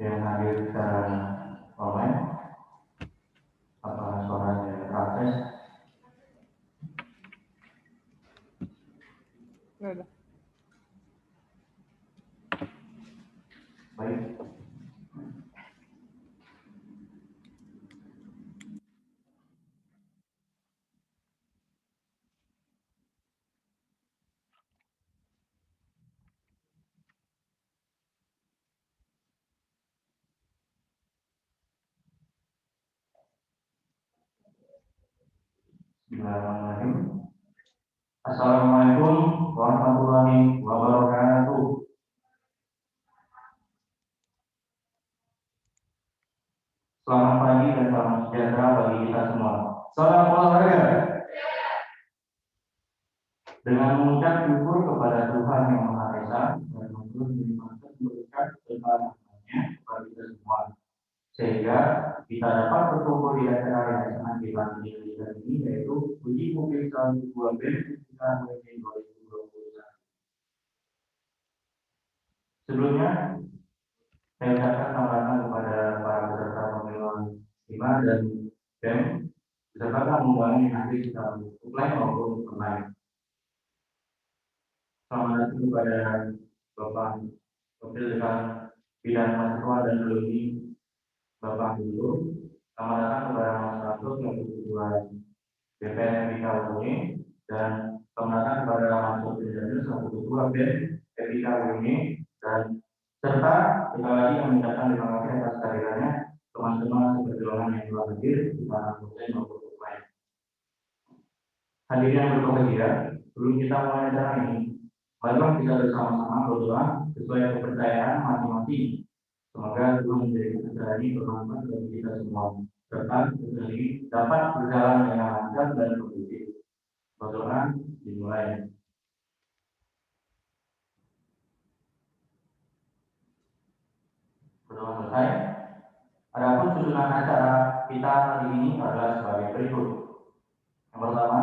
yang hadir secara online, apakah suaranya praktis? Baik. Bismillahirrahmanirrahim. Assalamualaikum warahmatullahi wabarakatuh. Selamat pagi dan salam sejahtera bagi kita semua. Salam olahraga. Dengan mengucap syukur kepada Tuhan Yang Maha Esa dan melimpahkan berkat serta rahmat-Nya kepada kita semua, sehingga kita dapat berkumpul di acara yang sangat dinanti ini, yaitu uji publik tahun 2 BEM 2021. Sebelumnya, saya ucapkan selamat kepada para peserta pemilu 5 dan BEM beserta pengumuman yang nanti secara offline maupun online. Selamat datang kepada Bapak Wakil Dekan Bidang Mahasiswa dan Alumni Bapak Guru. Selamat datang kepada Mas Rasul yang Ketua BPN FIK UNY, dan selamat datang kepada Mas Sofir Daniel selaku Ketua BEM FIK UNY, dan serta kita lagi mengucapkan terima kasih atas kehadirannya teman-teman seperjuangan yang telah hadir di tanah dosen maupun offline. Hadirin yang berbahagia, sebelum kita mulai acara ini, marilah kita bersama-sama berdoa sesuai kepercayaan masing-masing. Semoga Tuhan menjadikan acara ini bermanfaat bagi kita semua, serta acara ini dapat berjalan dengan lancar dan kondusif. Berdoa dimulai. Berdoa selesai. Adapun susunan acara kita hari ini adalah sebagai berikut. Yang pertama,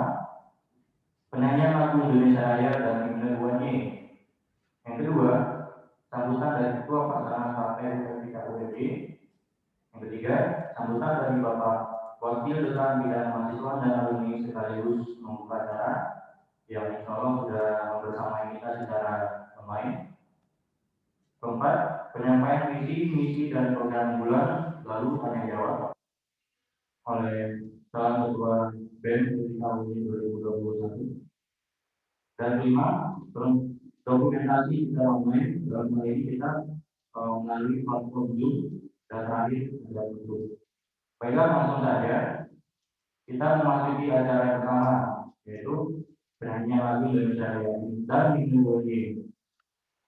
penyanyian lagu Indonesia Raya dan Himne UNY. Yang kedua, sambutan dari Ketua Pelaksana Partai FIK UNY. Yang ketiga, sambutan dari Bapak Wakil Dekan Bidang Mahasiswa dan Alumni sekaligus membuka acara yang insya Allah sudah bersama kita secara online. Keempat, penyampaian visi, misi, dan program bulan lalu tanya jawab oleh salah ketua BEM di tahun 2021. Dan kelima, dokumentasi secara online. Dalam hal ini kita melalui platform Zoom, dan terakhir ada YouTube. Baiklah, langsung saja kita memasuki acara yang pertama, yaitu penyanyian lagu Indonesia Raya dan Himne UNY.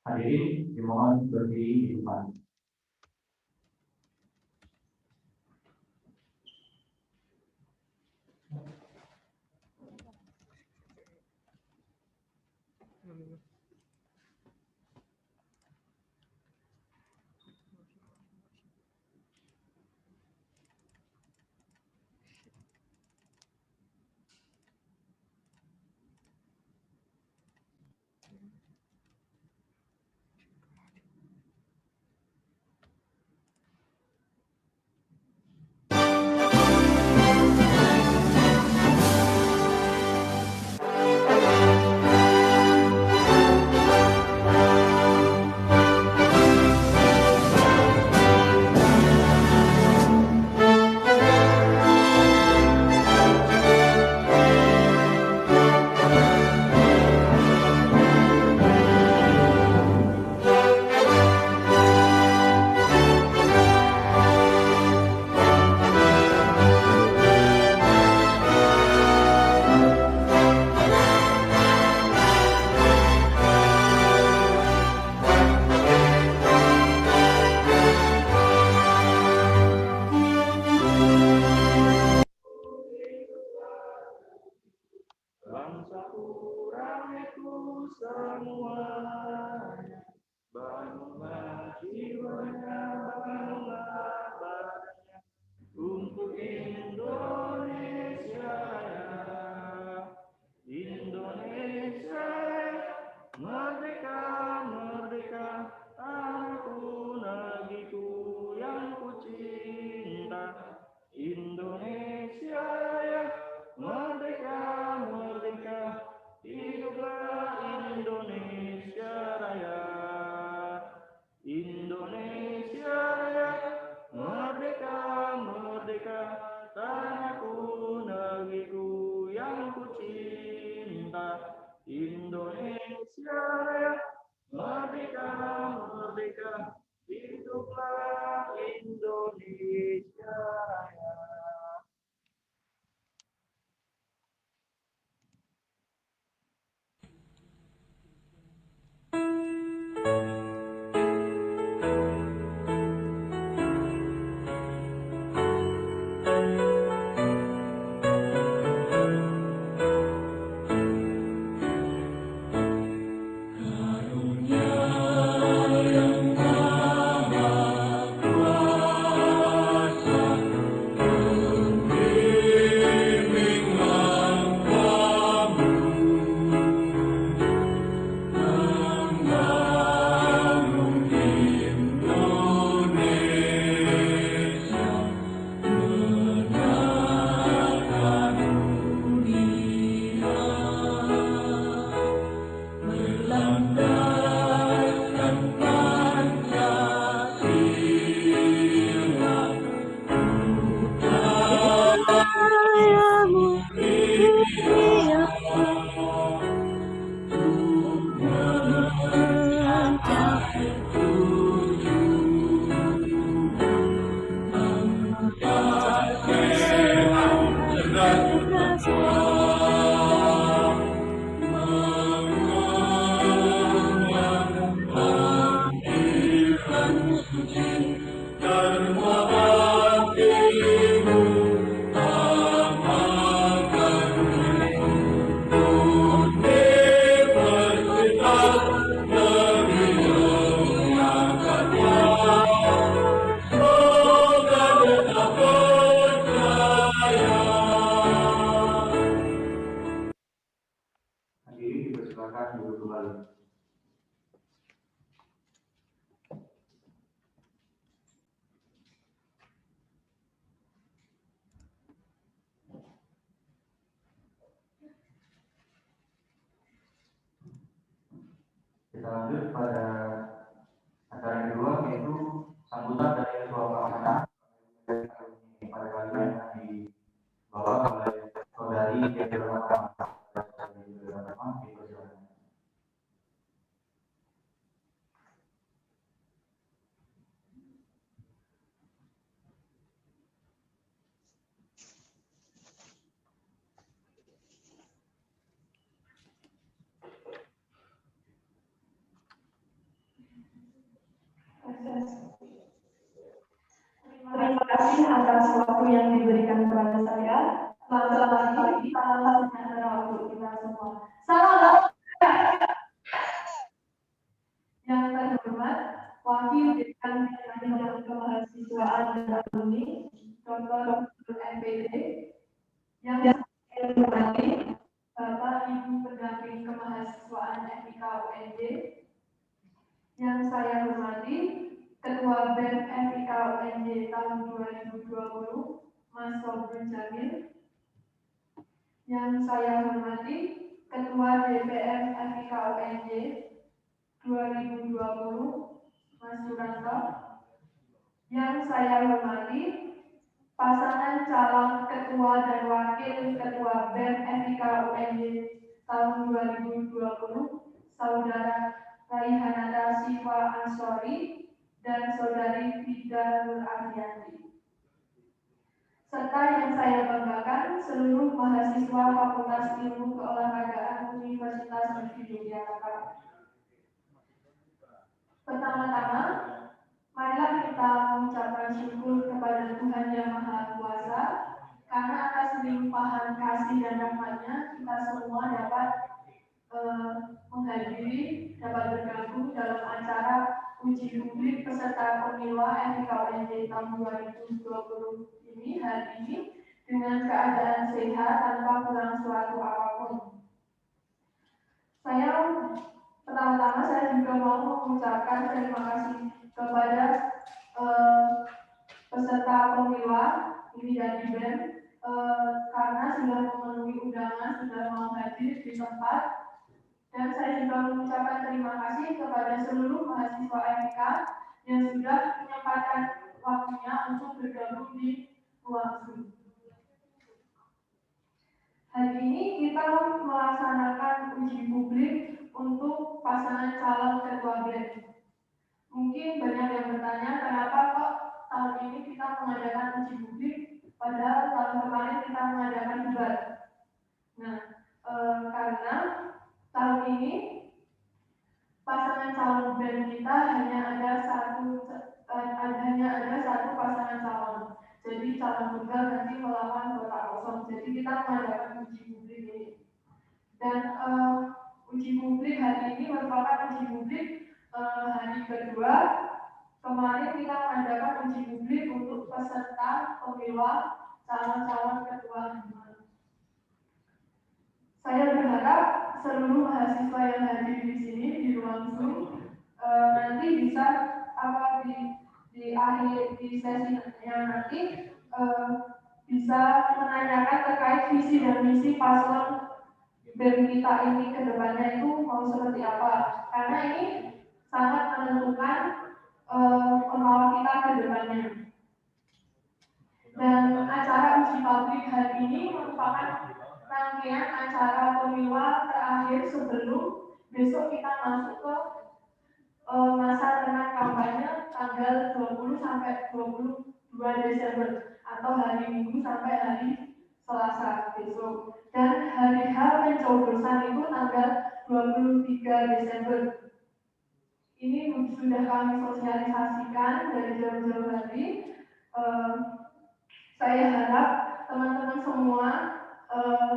Hadirin dimohon berdiri di depan. Semuanya bangunlah jiwanya, bangunlah badannya untuk Indonesia Raya. Indonesia merdeka, merdeka, tanahku negeriku. Merdeka, merdeka, hiduplah Indonesia Raya. Hadirin dipersilakan duduk kembali. Kita lanjut pada acara yang kedua, yaitu sambutan dari Ketua Pelaksana pada kali ini yang dibawa oleh saudari Dewi Rahma. Terima kasih atas waktu yang diberikan kepada saya. Selamat pagi, salam sejahtera untuk kita semua. Salam yang terhormat, Wakil Dekan Bidang Kemahasiswaan dan Alumni, Dr. MPD, yang saya hormati, Bapak Ibu Pendamping Kemahasiswaan FIK UNJ, yang saya hormati, Ketua BEM FIK UNJ tahun 2020, Mas Sobrun Jamil, yang saya hormati, Ketua DPM FIK UNJ 2020, Mas Suranto, yang saya hormati, pasangan calon Ketua dan Wakil Ketua BEM FIK UNJ tahun 2020, Saudara Raihanada Siva Ansori dan Saudari Vida Nur Ardianti. Serta yang saya banggakan, seluruh mahasiswa Fakultas Ilmu Keolahragaan Universitas Negeri Yogyakarta. Pertama-tama, marilah kita mengucapkan syukur kepada Tuhan Yang Maha Kuasa, karena atas limpahan kasih dan rahmat-Nya kita semua dapat menghadiri, dapat bergabung dalam acara uji publik peserta pemilu FIK UNJ tahun 2020 ini hari ini dengan keadaan sehat tanpa kurang suatu apapun. Pertama-tama saya juga mau mengucapkan terima kasih kepada peserta pemilu ini dari BEM karena sudah memenuhi undangan, sudah mau hadir di tempat. Dan saya juga mengucapkan terima kasih kepada seluruh mahasiswa FIK yang sudah menyempatkan waktunya untuk bergabung di ruang Zoom. Hari ini kita melaksanakan uji publik untuk pasangan calon ketua BEM. Mungkin banyak yang bertanya kenapa kok tahun ini kita mengadakan uji publik, padahal tahun kemarin kita mengadakan debat. Nah, karena tahun ini pasangan calon BEM kita hanya ada satu pasangan calon. Jadi calon tunggal nanti melawan kotak kosong. Jadi kita mengadakan uji publik ini. Dan uji publik hari ini merupakan uji publik hari kedua. Kemarin kita mengadakan uji publik untuk peserta pemilu calon-calon ketua himpunan. Saya berharap seluruh mahasiswa yang hadir di sini di ruang Zoom nanti bisa di akhir di sesinya nanti bisa menanyakan terkait visi dan misi paslon BEM kita ini ke depannya itu mau seperti apa, karena ini sangat menentukan pengawal kita ke depannya. Dan acara uji publik hari ini merupakan rangkaian acara pemilu terakhir sebelum besok kita masuk ke masa tenang kampanye tanggal 20 sampai 22 Desember atau hari Minggu sampai hari Selasa besok. Dan hari H pencoblosan itu tanggal 23 Desember. Ini sudah kami sosialisasikan dari jauh-jauh hari. Saya harap teman-teman semua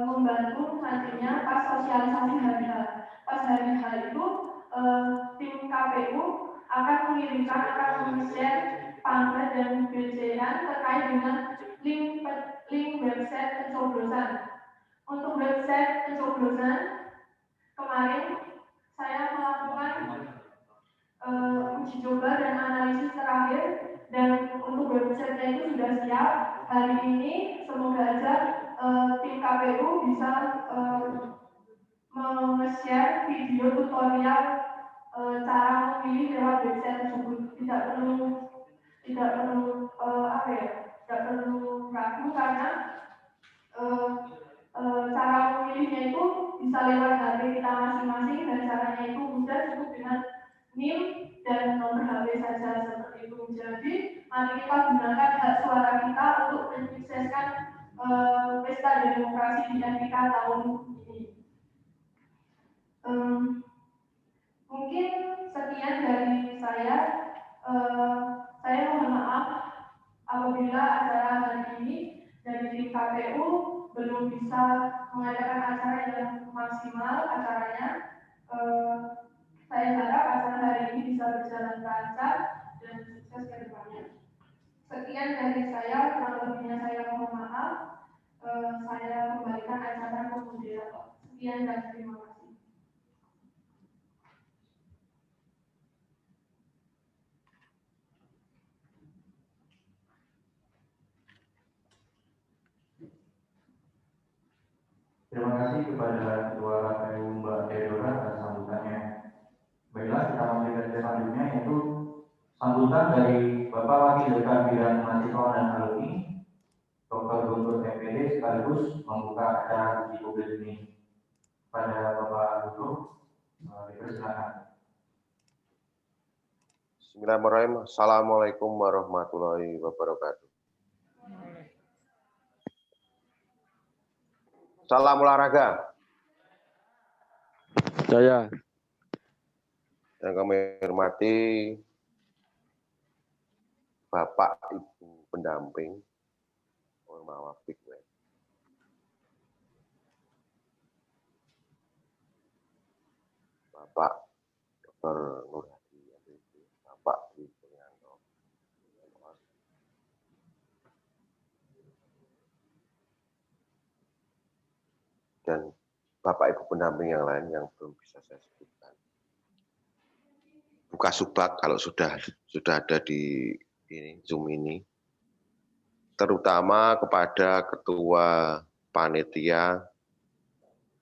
membantu nantinya pas sosialisasi hari H. Pas hari H itu tim KPU akan meng-share pamflet dan BCA terkait dengan link website pencoblosan. Untuk website pencoblosan kemarin saya melakukan uji coba dan analisis terakhir, dan untuk website-nya itu sudah siap. Hari ini semoga aja tim KPU bisa meng-share video tutorial cara memilih lewat website tersebut. Tidak perlu ragu karena cara memilihnya itu bisa lewat HP kita masing-masing, dan caranya itu mudah, cukup dengan NIM dan nomor HP saja seperti itu. Jadi mari kita gunakan hak suara kita untuk menyukseskan pesta demokrasi di NPK tahun ini. Mungkin sekian dari saya. Saya mohon maaf apabila acara hari ini dari tim KPU belum bisa mengadakan acara yang maksimal acaranya. Saya harap acara hari ini bisa berjalan lancar dan sukses ke depannya. Sekian dari saya, kurang lebihnya saya mohon maaf. Saya kembalikan acara ke moderator. Sekian dan terima kasih. Terima kasih kepada Ketua KPU Mbak Theodora atas sambutannya. Baiklah, kita masuk ke selanjutnya, yaitu sambutan dari Bapak Wakil Dekan Bidang Mahasiswa dan Alumni, Dr. Guntur MPD, sekaligus membuka acara uji publik ini. Pada Bapak Guntur, dipersilakan. Bismillahirrahmanirrahim. Assalamualaikum warahmatullahi wabarakatuh. Salam olahraga. Saya. Yang kami hormati Bapak Ibu pendamping Ormawafik, Bapak Dr. Nur Hadi, Bapak Dwi Puryanto, dan Bapak Ibu pendamping yang lain yang belum bisa saya sebutkan. Buka subak kalau sudah ada di Zoom ini. Terutama kepada Ketua Panitia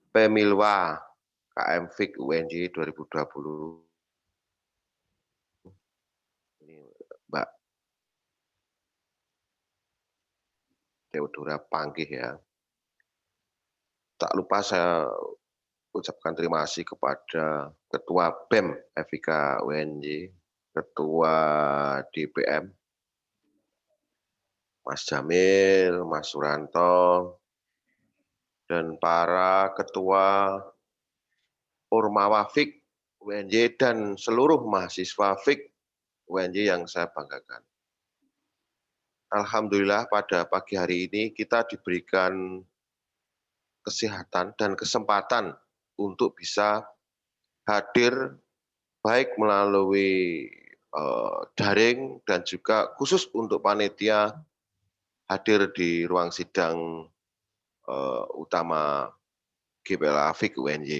Pemilwa KM-FIK UNJ 2020. Ini Mbak Theodora Panggih ya. Tak lupa saya ucapkan terima kasih kepada Ketua BEM FIK UNJ, Ketua DPM, Mas Jamil, Mas Suranto, dan para Ketua Ormawa FIK UNJ dan seluruh mahasiswa FIK UNJ yang saya banggakan. Alhamdulillah pada pagi hari ini kita diberikan kesehatan dan kesempatan untuk bisa hadir baik melalui daring dan juga khusus untuk panitia hadir di ruang sidang utama GPLA FIK UNJ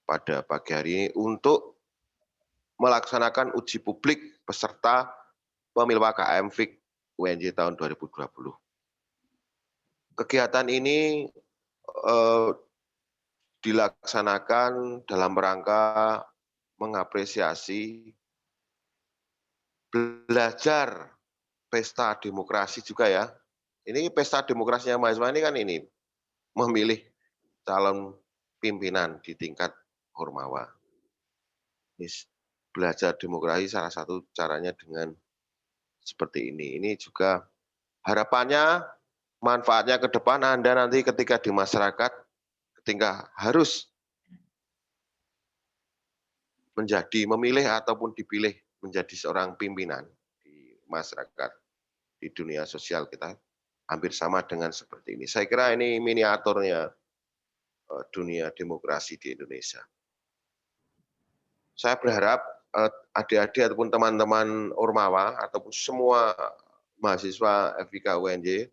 pada pagi hari ini untuk melaksanakan uji publik peserta pemilwa KM FIK UNJ tahun 2020. Kegiatan ini dilaksanakan dalam rangka mengapresiasi belajar pesta demokrasi juga ya. Ini pesta demokrasinya mahasiswa ini kan ini memilih calon pimpinan di tingkat Ormawa. Belajar demokrasi salah satu caranya dengan seperti ini. Ini juga harapannya manfaatnya ke depan Anda nanti ketika di masyarakat, ketika harus memilih ataupun dipilih menjadi seorang pimpinan di masyarakat, di dunia sosial kita hampir sama dengan seperti ini. Saya kira ini miniaturnya dunia demokrasi di Indonesia. Saya berharap adik-adik ataupun teman-teman Ormawa ataupun semua mahasiswa FIK UNJ,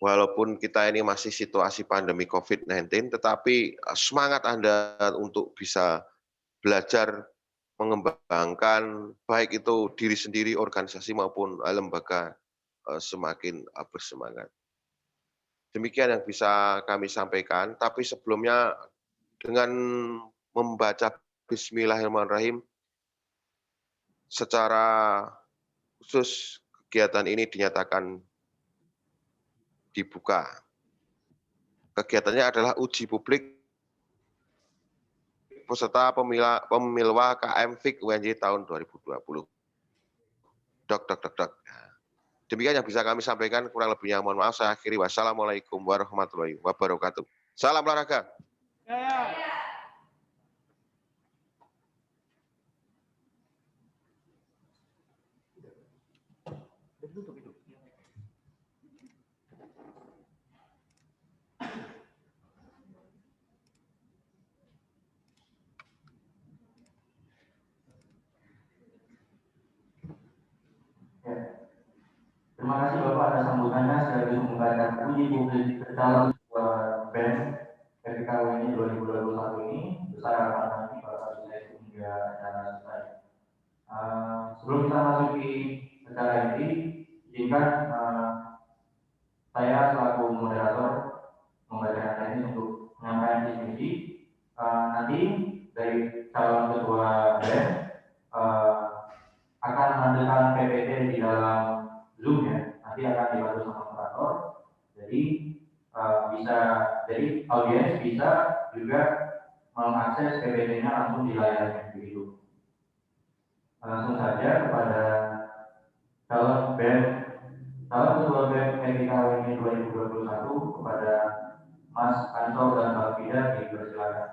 walaupun kita ini masih situasi pandemi COVID-19, tetapi semangat Anda untuk bisa belajar mengembangkan baik itu diri sendiri, organisasi maupun lembaga semakin bersemangat. Demikian yang bisa kami sampaikan, tapi sebelumnya dengan membaca Bismillahirrahmanirrahim, secara khusus kegiatan ini dinyatakan dibuka. Kegiatannya adalah uji publik peserta pemilwa KM FIK UNJ tahun 2020. Demikian yang bisa kami sampaikan, kurang lebihnya mohon maaf, saya akhiri. Wassalamualaikum warahmatullahi wabarakatuh. Salam olahraga. Terima kasih Bapak atas sambutannya sekaligus membacakan uji publik calon ketua BEM FIK UNJ 2021 ini besar harapan kami Bapak selesai hingga acara selesai. Sebelum kita masuki acara inti, izinkan saya selaku moderator membacakan teknis untuk menyampaikan visi misi. Nanti dari calon ketua BEM akan menampilkan PPT di dalam Zoom ya, nanti akan dibantu sama moderator. Jadi audiens bisa juga mengakses PPT-nya langsung di layarnya begitu. Langsung saja kepada calon ketua BEM FIK UNJ 2021 kepada Mas Ansor dan Mbak Fida, dipersilakan.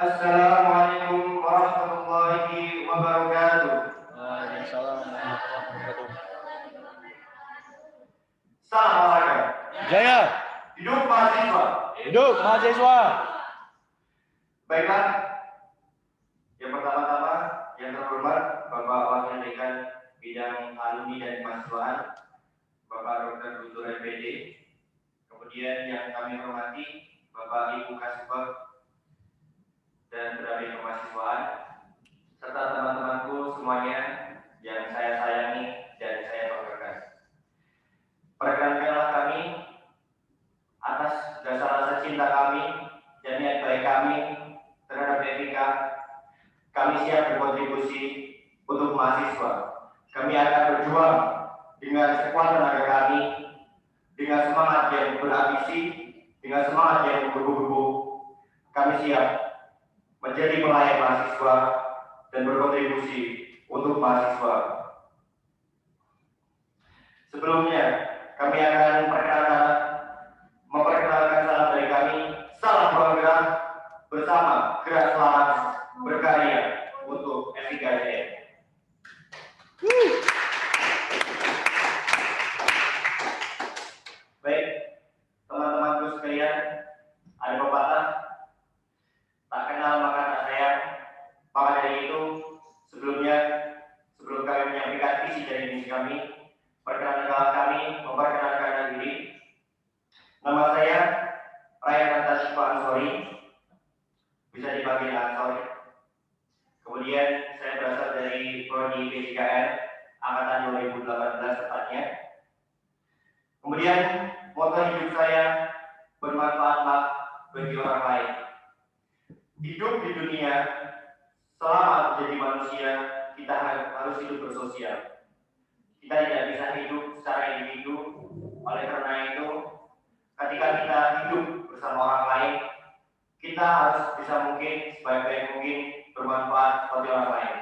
Assalamualaikum warahmatullahi wabarakatuh. Waalaikumsalam warahmatullahi wabarakatuh. Salam olahraga. Jaya. Hidup mahasiswa. Hidup mahasiswa. Baiklah, yang pertama-tama yang terhormat Bapak Wakil Dekan Bidang Alumni dan Kemahasiswaan, Bapak Dr. Guntur MPD. Kemudian yang kami hormati Bapak Ibu Kasubag dan Pendamping Kemahasiswaan, serta teman-temanku semuanya yang saya sayangi dan saya banggakan. Perkenankanlah kami atas dasar rasa cinta kami dan niat baik kami terhadap etika, kami siap berkontribusi untuk mahasiswa. Kami akan berjuang dengan sekuat tenaga kami, dengan semangat yang berambisi, dengan semangat yang menggebu-gebu. Kami siap menjadi pelayan mahasiswa dan berkontribusi untuk mahasiswa. Sebelumnya, kami akan memperkenalkan salam dari kami. Salam bangga bersama gerak selamat berkarya untuk FIKJM. Baik, teman-temanku sekalian, ada pepatah, tak kenal maka tak sayang. Maka dari itu, sebelum kami menyampaikan visi dari misi kami, perkenalkan kami memperkenalkan diri. Nama saya Ryan Antashifa Ansori, bisa dipanggil Ansori. Kemudian saya berasal dari Prodi PJKN angkatan 2018 tepatnya. Kemudian moto hidup saya bermanfaatlah bagi orang lain. Hidup di dunia selama menjadi manusia kita harus hidup bersosial. Kita tidak bisa hidup secara individu. Oleh karena itu, ketika kita hidup bersama orang lain, kita harus bisa mungkin sebaik-baik mungkin bermanfaat bagi orang lain.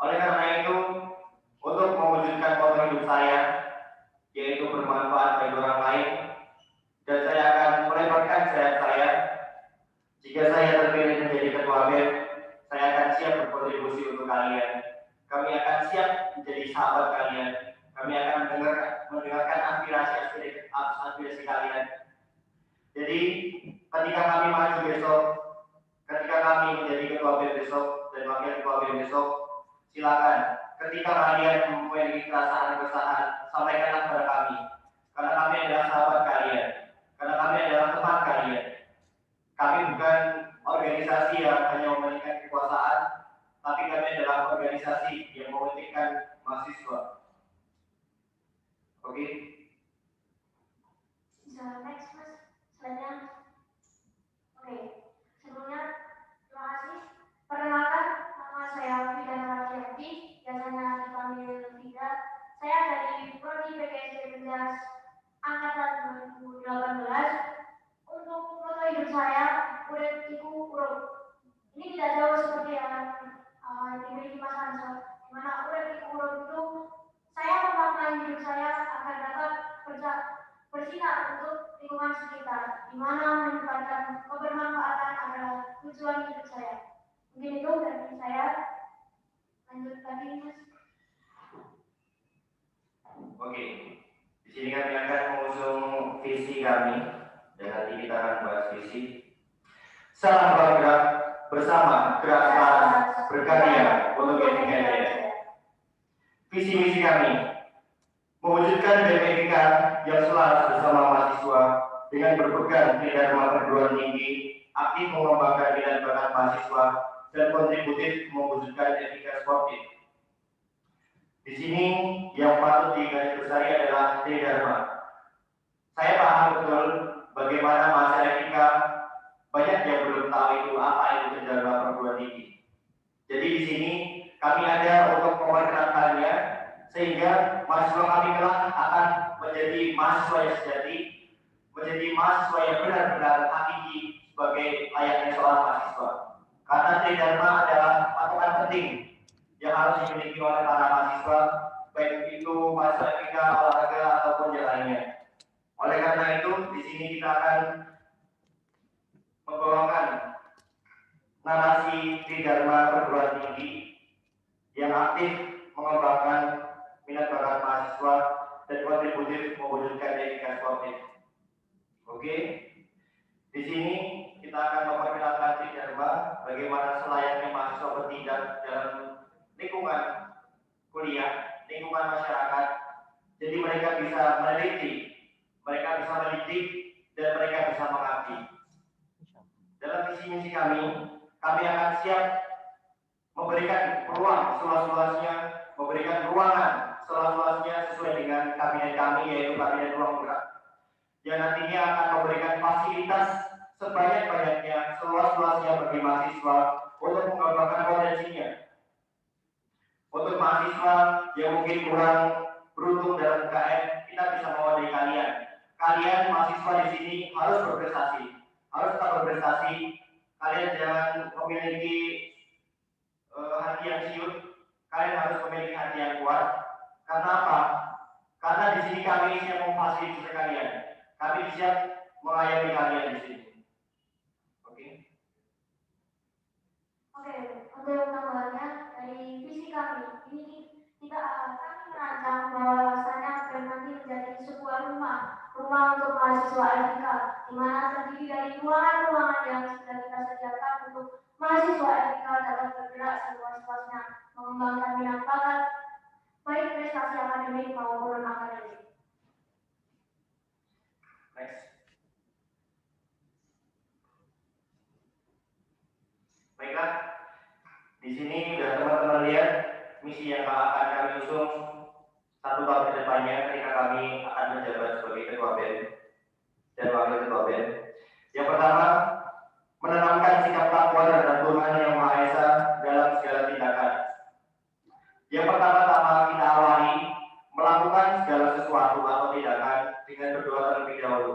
Oleh karena itu, untuk mewujudkan moto hidup saya, yaitu bermanfaat bagi orang lain, dan saya akan melebarkan sayap saya. Jika saya terpilih menjadi ketua BEM, saya akan siap berkontribusi untuk kalian. Kami akan siap menjadi sahabat kalian. Kami akan mendengarkan aspirasi kalian. Jadi, ketika kami maju besok, ketika kami menjadi ketua BEM besok dan wakil ketua BEM besok, silakan. Ketika kalian mempunyai keresahan, sampaikanlah kepada kami. Karena kami adalah sahabat kalian. Karena kami adalah teman kalian. Kami bukan organisasi yang hanya mementingkan kekuasaan, tapi kami adalah organisasi yang mementingkan mahasiswa. Oke. Bisa next mas, slide-nya. Oke, sebelumnya terima kasih. Perkenalkan, nama saya Fida Raffi, biasanya dipanggil Fida. Saya dari Prodi PKSD 11 angkatan 2018. Untuk moto hidup saya, urip iku urip. Ini tidak jauh seperti yang dimiliki Mas Ansor, di mana urip iku urip itu saya memaknai hidup saya agar dapat bersinar untuk lingkungan sekitar, di mana menempatkan kebermanfaatan adalah tujuan hidup saya. Mungkin itu dari saya. Lanjut lagi, Mas. Oke, di sini kami akan mengusung visi kami dan nanti kita akan bahas visi. Salam bergerak bersama, gerak keras berkarya untuk FIKJM. Visi misi kami mewujudkan BEM yang selaras bersama mahasiswa dengan berpegang nilai dharma perguruan tinggi, aktif mengembangkan minat bakat mahasiswa dan kontributif mewujudkan etika sportif. Di sini yang patut digarisbawahi adalah nilai dharma. Saya paham betul bagaimana masa etika banyak yang belum tahu itu apa itu dharma perguruan tinggi. Jadi di sini kami ada untuk memperkenalkannya sehingga mahasiswa kami kelak akan menjadi mahasiswa yang sejati, menjadi mahasiswa yang benar-benar hakiki sebagai layaknya seorang mahasiswa. Karena tridharma adalah patokan penting yang harus dimiliki oleh para mahasiswa, baik itu mahasiswa etika, olahraga ataupun yang lainnya. Oleh karena itu, di sini kita akan membawakan narasi tridharma perguruan tinggi yang aktif mengembangkan minat bakat mahasiswa dan kontributif mewujudkan etika sportif. Oke, di sini kita akan memperkenalkan Tridharma, bagaimana selayaknya mahasiswa bertindak dalam lingkungan kuliah, lingkungan masyarakat. Jadi mereka bisa meneliti, mereka bisa mendidik, dan mereka bisa mengabdi. Dalam visi misi kami akan siap memberikan peluang seluas-luasnya, memberikan ruangan seluas-luasnya sesuai dengan kabinet kami, yaitu kabinet ruang gerak, yang nantinya akan memberikan fasilitas sebanyak-banyaknya, seluas-luasnya bagi mahasiswa untuk mengembangkan potensinya. Untuk mahasiswa yang mungkin kurang beruntung dalam UKM, kita bisa mewadahi kalian. Kalian mahasiswa di sini harus berprestasi, harus tetap berprestasi. Kalian jangan memiliki hati yang siut. Kalian harus memiliki hati yang kuat. Karena apa? Karena di sini kami siap memfasilitasi kalian. Kami siap mengayomi kalian di sini. Oke. Oke, untuk tambahannya dari visi kami ini kami merancang bahwasannya akan nanti menjadi sebuah rumah untuk mahasiswa LPK, di mana terdiri dari ruangan-ruangan yang sudah kita sediakan untuk mahasiswa LPK dapat bergerak seluas-luasnya, mengembangkan minat bakat, baik prestasi akademik maupun akademik. Next. Baiklah, di sini sudah teman-teman lihat misi yang akan kami usung 1 tahun ke depannya ketika kami akan menjabat sebagai ketua BEM dan wakil ketua BEM. Yang pertama, menanamkan sikap takwa terhadap Tuhan Yang Maha Esa dalam segala tindakan. Yang pertama-tama kita awali melakukan segala sesuatu atau tindakan dengan berdoa terlebih dahulu.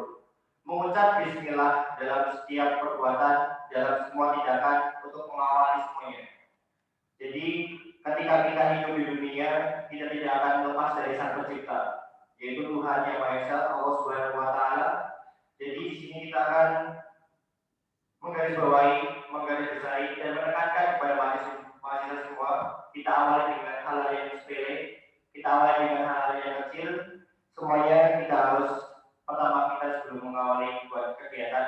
Mengucap bismillah dalam setiap perbuatan, dalam semua tindakan untuk mengawali semuanya. Jadi ketika kita hidup di dunia, kita tidak akan lepas dari Sang Pencipta, yaitu Tuhan Yang Maha Esa, Allah Subhanahu wa Ta'ala. Jadi di sini kita akan menggarisbawahi, menggarisbawahi dan menekankan kepada mahasiswa semua. Kita awali dengan hal-hal yang sepele, kita awali dengan hal-hal yang kecil. Semuanya kita harus pertama kita sebelum mengawali buat kegiatan,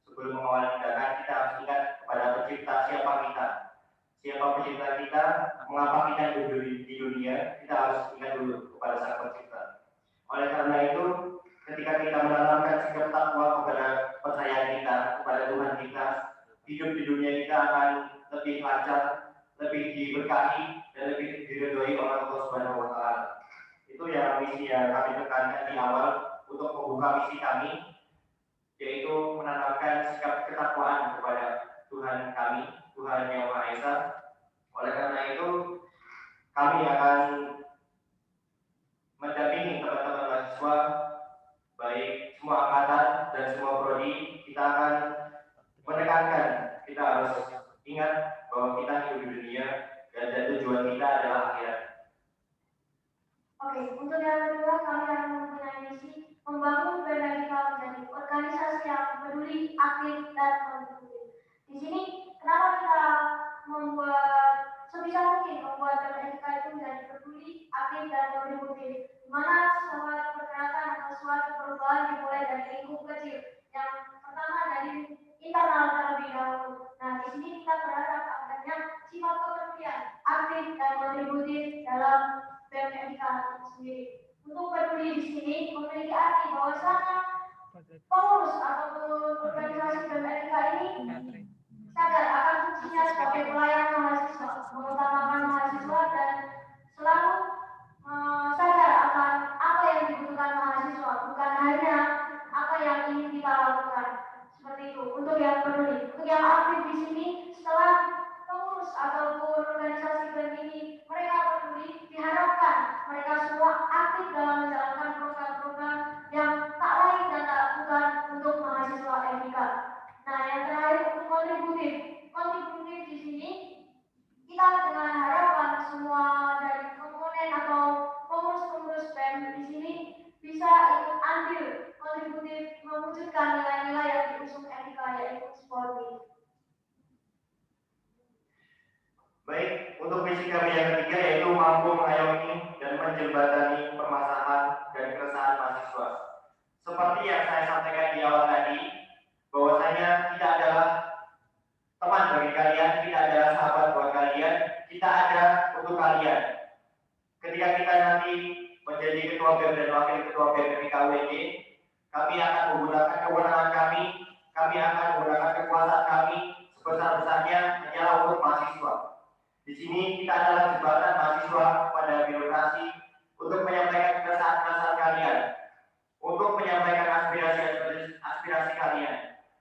sebelum mengawali tindakan, kita harus ingat kepada Pencipta, siapa kita. Siapa pencipta kita, mengapa kita hidup di dunia, kita harus ingat dulu kepada Sang Pencipta. Oleh karena itu, ketika kita menanamkan sikap takwa kepada percayaan kita, kepada Tuhan kita, hidup di dunia kita akan lebih lancar, lebih diberkahi, dan lebih diridhoi oleh Allah Subhanahu wa Ta'ala. Itu yang misi yang kami tekankan di awal untuk membuka misi kami, yaitu menanamkan sikap ketakwaan kepada Tuhan kami, Tuhan Yang Maha Esa. Oleh karena itu, kami akan mendampingi teman-teman mahasiswa, baik semua angkatan dan semua prodi. Kita akan menekankan, kita harus ingat bahwa kita hidup di dunia dan tujuan kita adalah akhirat. Oke, untuk yang kedua kami akan mempunyai misi membangun BEM LPK menjadi organisasi yang peduli, aktif, dan kontributif. Di sini kenapa kita membuat sebisa mungkin membuat BEM LPK itu menjadi peduli, aktif, dan kontributif, di mana suatu pergerakan atau suatu perubahan dimulai dari lingkup kecil. Yang pertama dari internal terlebih dahulu. Nah, di sini kita berharap adanya sifat kepedulian, aktif, dan kontributif dalam BEM LPK itu sendiri. Untuk peduli di sini memiliki arti bahwasanya pengurus ataupun organisasi BEM LPK ini sadar akan fungsinya sebagai pelayan mahasiswa, mengutamakan mahasiswa dan selalu sadar akan apa yang dibutuhkan mahasiswa, bukan hanya apa yang ingin kita lakukan. Seperti itu. Untuk yang peduli, untuk yang aktif di sini, setelah pengurus ataupun organisasi BEM ini mereka peduli, diharapkan mereka semua aktif dalam menjalankan program-program yang tak lain dan tak bukan untuk mahasiswa LPK. Nah, yang terakhir untuk kontributif di sini kita dengan harapan semua dari komponen atau pengurus-pengurus BEM di sini bisa ikut andil kontributif mewujudkan nilai-nilai yang diusung LPK, yaitu sportif. Baik, untuk misi kami yang ketiga yaitu mampu mengayomi dan menjembatani permasalahan dan keresahan mahasiswa. seperti yang saya sampaikan di awal tadi, bahwasanya kita adalah teman bagi kalian, kita adalah sahabat buat kalian, kita ada untuk kalian. Ketika kita nanti menjadi ketua BEM dan wakil ketua BEM KWJ, kami akan menggunakan kewenangan kami akan menggunakan kekuasaan kami sebesar-besarnya hanyalah untuk mahasiswa. Di sini kita adalah jembatan mahasiswa pada birokrasi untuk menyampaikan keresahan-keresahan kalian, untuk menyampaikan aspirasi kalian.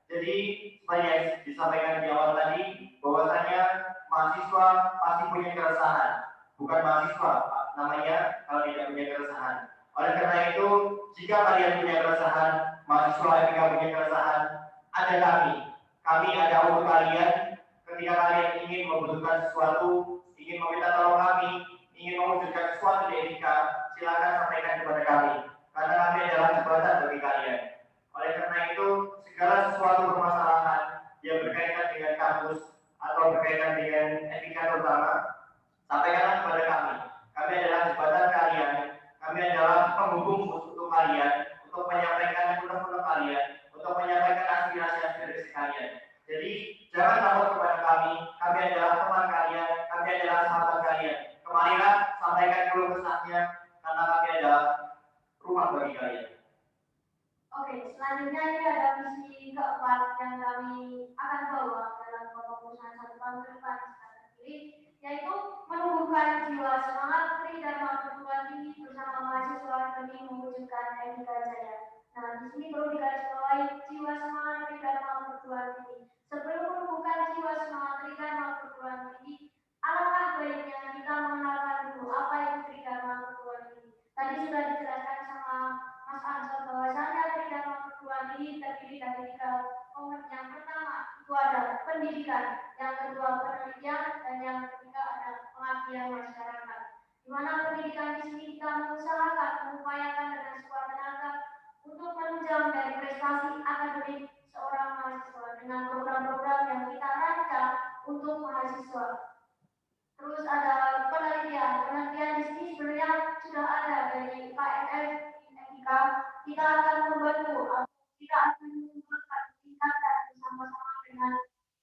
Jadi seperti yang disampaikan di awal tadi, bahwasanya mahasiswa pasti punya keresahan, bukan mahasiswa namanya kalau tidak punya keresahan. Oleh karena itu, jika kalian punya keresahan, mahasiswa FIK punya keresahan, ada kami ada untuk kalian. Ketika kalian ingin membutuhkan sesuatu, ingin meminta tolong kami, ingin mewujudkan sesuatu di FIK, silakan sampaikan kepada kami, karena kami adalah jembatan bagi kalian. Oleh karena itu, segala sesuatu permasalahan yang berkaitan dengan kampus atau berkaitan dengan etika terutama, sampaikanlah kepada kami. Kami adalah jembatan kalian, kami adalah penghubung untuk kalian, untuk menyampaikan unek-unek kalian, untuk menyampaikan aspirasi kalian. Jadi, jangan takut kepada kami adalah teman kalian, kami adalah sahabat kalian. Kemarilah, sampaikan keluh kesahnya, karena kami adalah rumah bagi kalian. Oke, selanjutnya ini ada misi keempat yang kami akan bawa dalam kepengurusan 1 tahun ke depan secara terpilih, yaitu menumbuhkan jiwa semangat Tridharma Perguruan Tinggi bersama mahasiswa demi mewujudkan etika jaya. Nah, di sini perlu digarisbawahi jiwa semangat Tridharma Perguruan Tinggi. Sebelum menumbuhkan jiwa semangat Tridharma Perguruan Tinggi, alangkah baiknya kita mengenalkan dulu apa itu Tridharma Perguruan Tinggi. Tadi sudah dijelaskan sama Mas Ansor bahwasanya Tridharma Perguruan Tinggi terdiri dari 3 komponen. Yang pertama itu ada pendidikan, yang kedua penelitian, dan yang ketiga ada pengabdian masyarakat. Di mana pendidikan di sini kita mengusahakan, mengupayakan dengan sekuat tenaga untuk menunjang dari prestasi akademik seorang mahasiswa dengan program-program yang kita rancang untuk mahasiswa. Terus ada penelitian di sini sebenarnya sudah ada dari KMF Etika. Kita akan membantu, kita akan meningkatkan bersama-sama dengan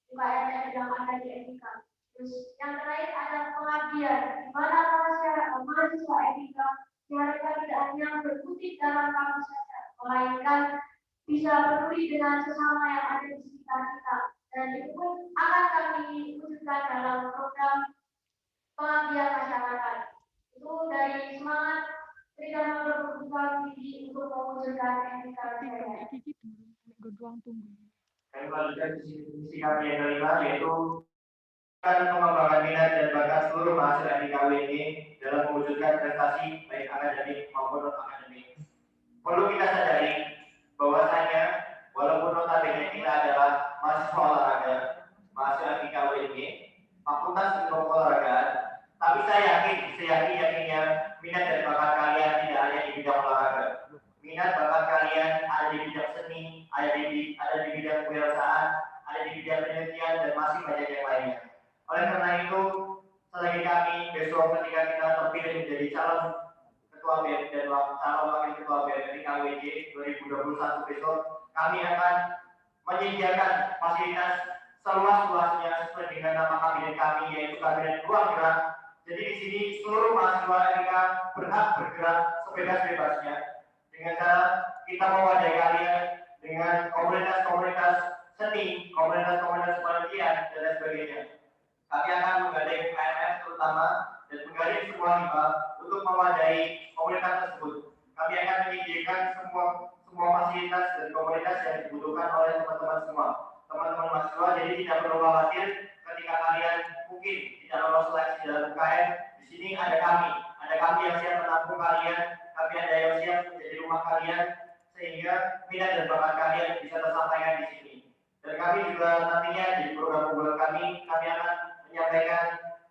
UKMF yang ada di Etika. Terus yang terakhir ada pengabdian, di mana mahasiswa Etika diharapkan tidak hanya berkutik dalam kampus saja, melainkan bisa peduli dengan sesama yang ada di sekitar kita. Dan itu pun akan kami wujudkan dalam program pengabdian masyarakat. Itu dari semangat Tridharma Perguruan Tinggi untuk mewujudkan etika jaya. Kami melanjutkan misi kami yang kelima, yaitu mengembangkan minat dan bakat seluruh mahasiswa FIKWJ dalam mewujudkan prestasi baik akademik maupun non-akademik. Perlu kita sadari bahwasanya walaupun notabene kita adalah mahasiswa olahraga, mahasiswa FIKWJ, fakultas ilmu olahraga, tapi saya yakinnya minat dan bakat kalian tidak hanya di bidang olahraga. Minat bakat kalian ada di bidang seni, ada di bidang kewirausahaan, ada di bidang penelitian, dan masih banyak yang lainnya. Oleh karena itu, selagi kami besok ketika kita terpilih menjadi calon ketua BEM dan calon wakil ketua BEM FIKWJ 2021 besok, kami akan menyediakan fasilitas seluas-luasnya sesuai dengan nama kabinet kami, yaitu kabinet ruang gerak. Jadi di sini seluruh mahasiswa FIK berhak bergerak sebebas-bebasnya dengan cara kita mewadahi kalian dengan komunitas-komunitas seni, komunitas-komunitas penelitian, dan lain sebagainya. Kami akan menggandeng KMF terutama dan menggandeng semua hibah untuk mewadahi komunitas tersebut. Kami akan menyediakan semua fasilitas dan komunitas yang dibutuhkan oleh teman-teman semua, teman-teman mahasiswa. Jadi tidak perlu khawatir ketika kalian mungkin tidak lolos seleksi dalam UKM. Di sini ada kami yang siap menampung kalian, kami ada yang siap menjadi rumah kalian, sehingga minat dan bakat kalian bisa tersampaikan di sini. Dan kami juga nantinya di program unggulan kami akan menyampaikan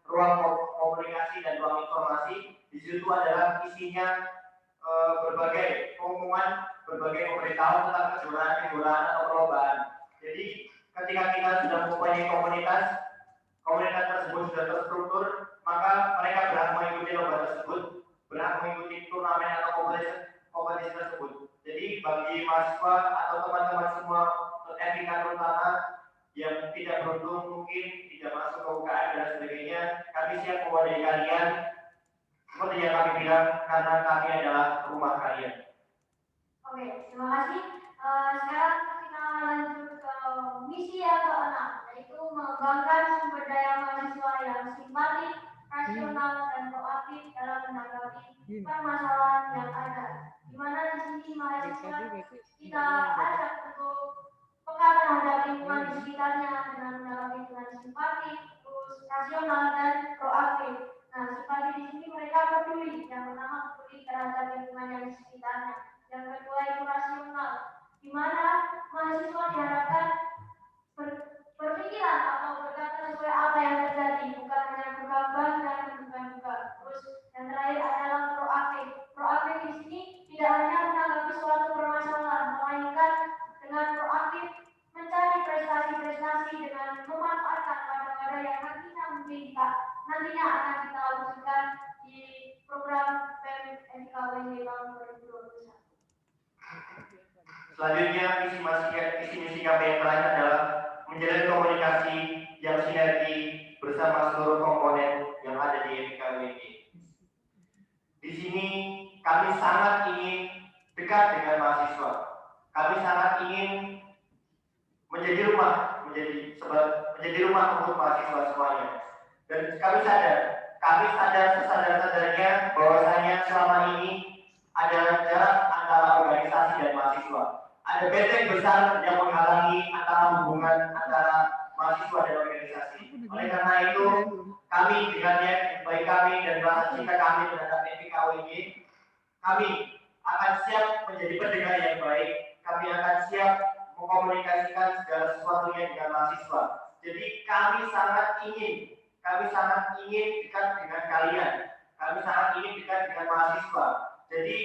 ruang komunikasi dan ruang informasi. Di situ adalah isinya berbagai pengumuman, berbagai pemberitahuan tentang kejuaraan atau perlombaan. Jadi ketika kita sudah mempunyai komunitas tersebut sudah terstruktur, maka mereka berhak mengikuti lomba tersebut, berhak mengikuti turnamen atau kompetisi tersebut. Jadi bagi kami siap mewadai kalian seperti yang kami bilang karena kami adalah rumah kalian. Oke, terima kasih. Sekarang kita lanjut ke misi yang ke-6, yaitu mengembangkan sumber daya mahasiswa yang simpatik, rasional, dan proaktif dalam menanggapi permasalahan yang ada. Di mana di sini mahasiswa kita ajak untuk peka terhadap lingkungan di sekitarnya dengan menanggapi dengan simpatik, terus rasional, dan proaktif. Nah, simpatik di sini mereka peduli. Yang pertama peduli terhadap lingkungan yang di sekitarnya. Yang kedua itu rasional, di mana mahasiswa diharapkan berpikiran atau berkata sesuai apa yang terjadi, bukan hanya bergambar dan menduga-duga. Terus yang terakhir adalah proaktif. Proaktif di sini tidak hanya menanggapi suatu permasalahan, melainkan dengan proaktif mencari prestasi-prestasi dengan memanfaatkan wadah-wadah yang nantinya akan kita wujudkan di program BEM FKWG tahun 2021. Selanjutnya, visi misi kami yang terakhir adalah menjalin komunikasi yang sinergi bersama seluruh komponen yang ada di FKWG. Di sini kami sangat ingin dekat dengan mahasiswa. Kami sangat ingin menjadi rumah untuk mahasiswa semuanya. Dan kami sadar sesadar-sadarnya bahwasanya selama ini ada jarak antara organisasi dan mahasiswa. Ada benteng besar yang menghalangi antara hubungan antara mahasiswa dan organisasi. Oleh karena itu, kami dengan baik kami dan rasa cinta kami terhadap FKWG, kami akan siap menjadi pendengar yang baik. Kami akan siap mengkomunikasikan segala sesuatunya dengan mahasiswa. Jadi kami sangat ingin dekat dengan kalian. Kami sangat ingin dekat dengan mahasiswa. Jadi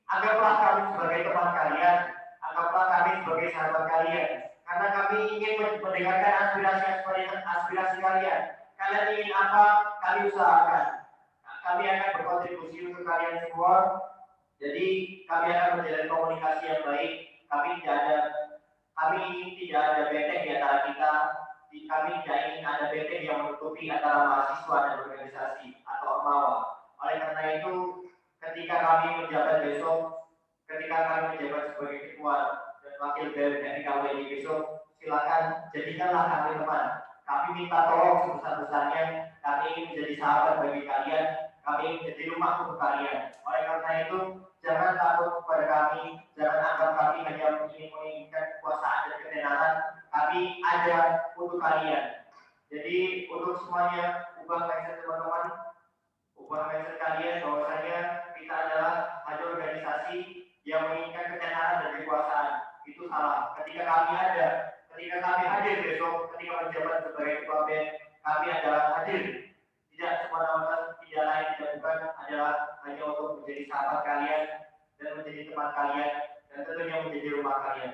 anggaplah kami sebagai teman kalian, anggaplah kami sebagai sahabat kalian. Karena kami ingin mendengarkan aspirasi kalian. Kalian ingin apa? Kami usahakan. Kami akan berkontribusi untuk kalian semua. Jadi kami akan menjalin komunikasi yang baik. Kami ingin tidak ada benteng di antara kita. Kami tidak ingin ada benteng yang menutupi antara mahasiswa dan organisasi atau ormawa. Oleh karena itu, ketika kami menjabat sebagai ketua dan wakil BEM FKWG besok, silakan jadikanlah kami teman. Kami minta tolong sebesar-besarnya. Kami ingin menjadi sahabat bagi kalian. Kami ingin menjadi rumah untuk kalian. Oleh karena itu, jangan takut kepada kami. Jangan anggap kami hanya menginginkan kekuasaan dan ketenaran. Kami ada untuk kalian. Jadi untuk semuanya, ubah mindset teman-teman. Ubah mindset kalian bahwasanya kita adalah hanya organisasi yang menginginkan ketenaran dan kekuasaan. Itu salah. Ketika kami hadir besok, ketika menjabat sebagai ketua BEM, kami adalah hadir. Tidak semata-mata, tidak lain, tidak bukan, adalah hanya untuk menjadi sahabat kalian dan menjadi teman kalian dan tentunya menjadi rumah kalian.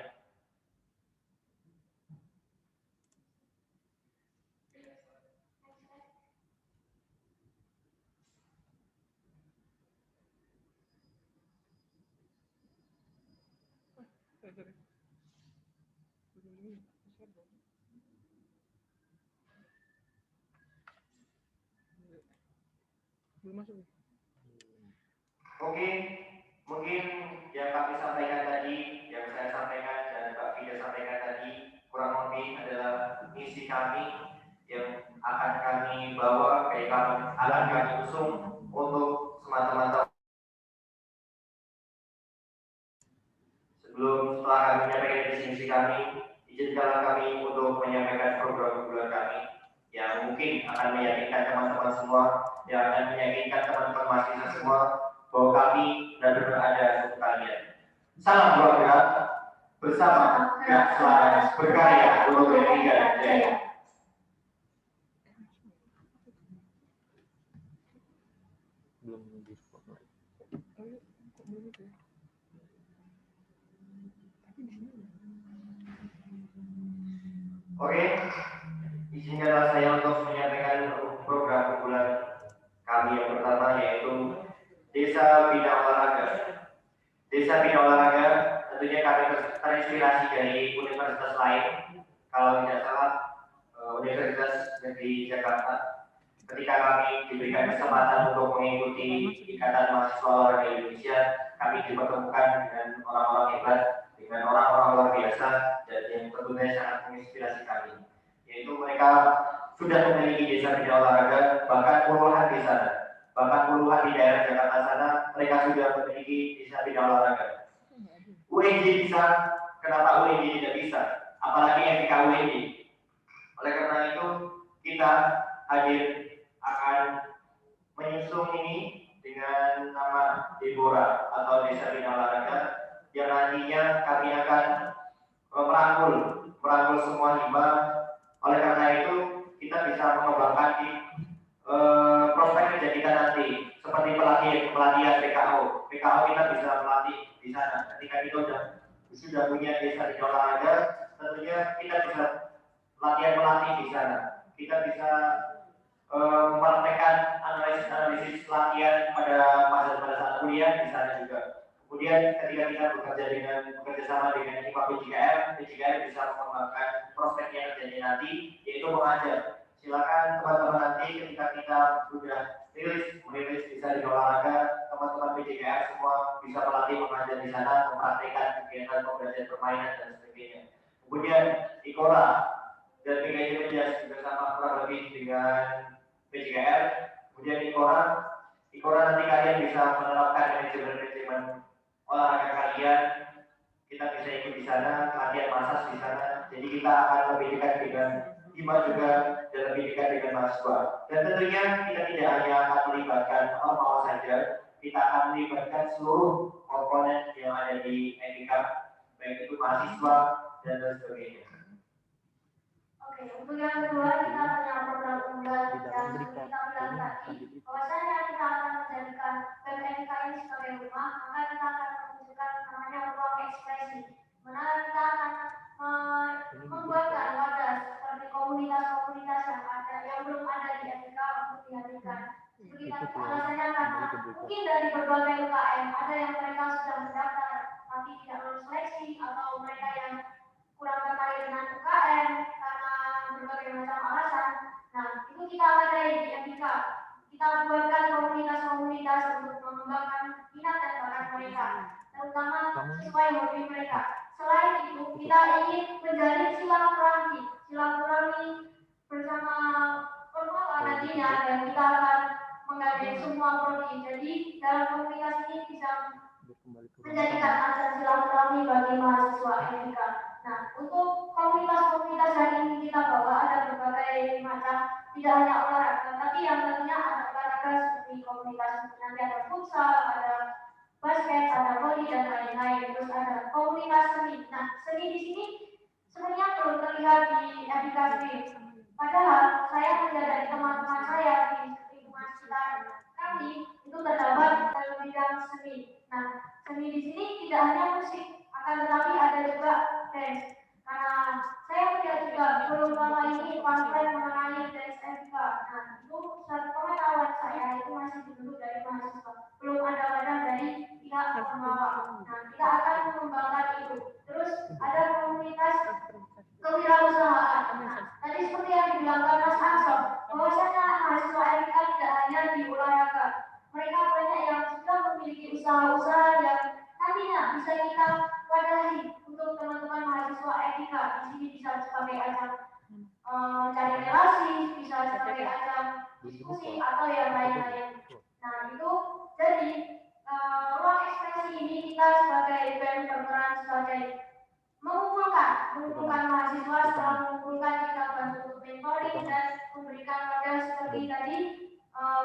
Mungkin yang kami sampaikan tadi, yang saya sampaikan dan Pak Fida sampaikan tadi, kurang lebih adalah misi kami yang akan kami bawa, akan kami usung untuk semata-mata. Setelah kami menyampaikan misi kami, izinkanlah kami untuk menyampaikan program unggulan kami yang mungkin akan meyakinkan teman-teman semua, yang akan meyakinkan teman-teman mahasiswa semua bahwa kami benar-benar ada untuk kalian. Salam keluarga bersama gerak selaras berkarya untuk Indonesia Jaya. Oke, izinkanlah saya untuk menyampaikan program unggulan kami yang pertama, yaitu Desa Bina Olahraga. Desa Bina Olahraga tentunya kami terinspirasi dari universitas lain. Kalau tidak salah, Universitas Negeri Jakarta. ketika kami diberikan kesempatan untuk mengikuti Ikatan Mahasiswa Olahraga Indonesia, kami dipertemukan dengan orang-orang hebat, dengan orang-orang luar biasa, dan yang tentunya sangat menginspirasi kami. Yaitu mereka sudah memiliki desa bina olahraga, bahkan puluhan di sana, bahkan puluhan di daerah Jakarta sana, mereka sudah memiliki desa bina olahraga. UNJ bisa, kenapa UNJ tidak bisa? Apalagi FK UNJ. Oleh karena itu, kita hadir akan menyusung ini dengan nama Deborah atau Desa Bina Olahraga, yang nantinya kami akan merangkul semua hibah. Oleh karena itu, kita bisa mengembangkan di prospek kerja kita nanti, seperti pelatihan PKO. PKO kita bisa melatih di sana. Ketika kita sudah punya desa bina olahraga, tentunya kita bisa melatih di sana. Kita bisa mempraktekkan analisis latihan pada saat kuliah di sana juga. Kemudian ketika kita bekerja sama dengan IPA PJKR bisa mengembangkan prospek yang terjadi nanti, yaitu mengajar. Silakan teman-teman nanti ketika kita sudah merilis bisa di olahraga, teman-teman PJKR semua bisa melatih mengajar di sana, mempraktekkan kegiatan pembelajaran permainan dan sebagainya. Kemudian IKORA dan PKJ Mejas juga sama kurang lebih dengan PJKR. Kemudian IKORA nanti kalian bisa menerapkan manajemen olahraga kalian, kita bisa ikut di sana, latihan massas di sana. Jadi kita akan lebih dekat dengan hima juga dan lebih dekat dengan mahasiswa. Dan tentunya kita tidak hanya akan melibatkan ormawa saja, kita akan melibatkan seluruh komponen yang ada di NIK, baik itu mahasiswa dan lain sebagainya. Oke, untuk yang kedua kita punya program unggulan yang kita bilang tadi, bahwasanya kita akan menjadikan BMNK ini sebagai rumah, maka kita akan menunjukkan namanya ruang ekspresi, mana kita akan membuatkan wadah seperti komunitas-komunitas yang ada yang belum ada di NIK untuk dihadirkan. Seperti tadi alasannya karena mungkin dari berbagai UKM ada yang mereka sudah mendaftar tapi tidak lulus seleksi, atau mereka yang kurang tertarik dengan UKM karena berbagai macam alasan. Nah, itu kita wadai di NIK. Kita buatkan komunitas-komunitas untuk mengembangkan minat dan bakat mereka, terutama sesuai hobi mereka. Selain itu, kita ingin menjalin silaturahmi bersama Ormawa nantinya, dan kita akan menggandeng semua prodi. Jadi dalam komunitas ini bisa menjadikan ajang silaturahmi bagi mahasiswa NIK. Nah, untuk komunitas-komunitas yang ingin kita bawa ada berbagai macam, tidak hanya olahraga, tapi yang tentunya ada olahraga seperti komunitas nanti ada futsal, ada basket, ada voli dan lain-lain. Terus ada komunitas seni. Nah, seni di sini sebenarnya belum terlihat di NIK sendiri. Padahal saya melihat dari teman-teman saya di lingkungan sekitar kami itu terdapat dalam bidang seni. Nah, seni di sini tidak hanya musik, akan tetapi ada juga dance. Karena saya melihat juga belum lama ini pamflet mengenai dance NIK. Nah, itu satu pengetahuan saya itu masih dibentuk dari mahasiswa. Belum ada wadah dari pihak Ormawa. Nah, kita akan mengembangkan itu. Terus ada komunitas kewirausahaan. Nah, tadi seperti yang dibilangkan Mas Ansor, bahwasanya mahasiswa NIK tidak hanya di olahraga. Mereka banyak yang sudah memiliki usaha-usaha yang nantinya bisa kita wadahi untuk teman-teman mahasiswa NIK. Di sini bisa sebagai ajang mencari relasi, bisa sebagai ajang diskusi atau yang lain-lain. Nah, itu jadi ruang ekspresi ini kita sebagai BEM berperan sebagai mengumpulkan mahasiswa. Setelah mengumpulkan kita bantu untuk mentoring dan memberikan wadah seperti tadi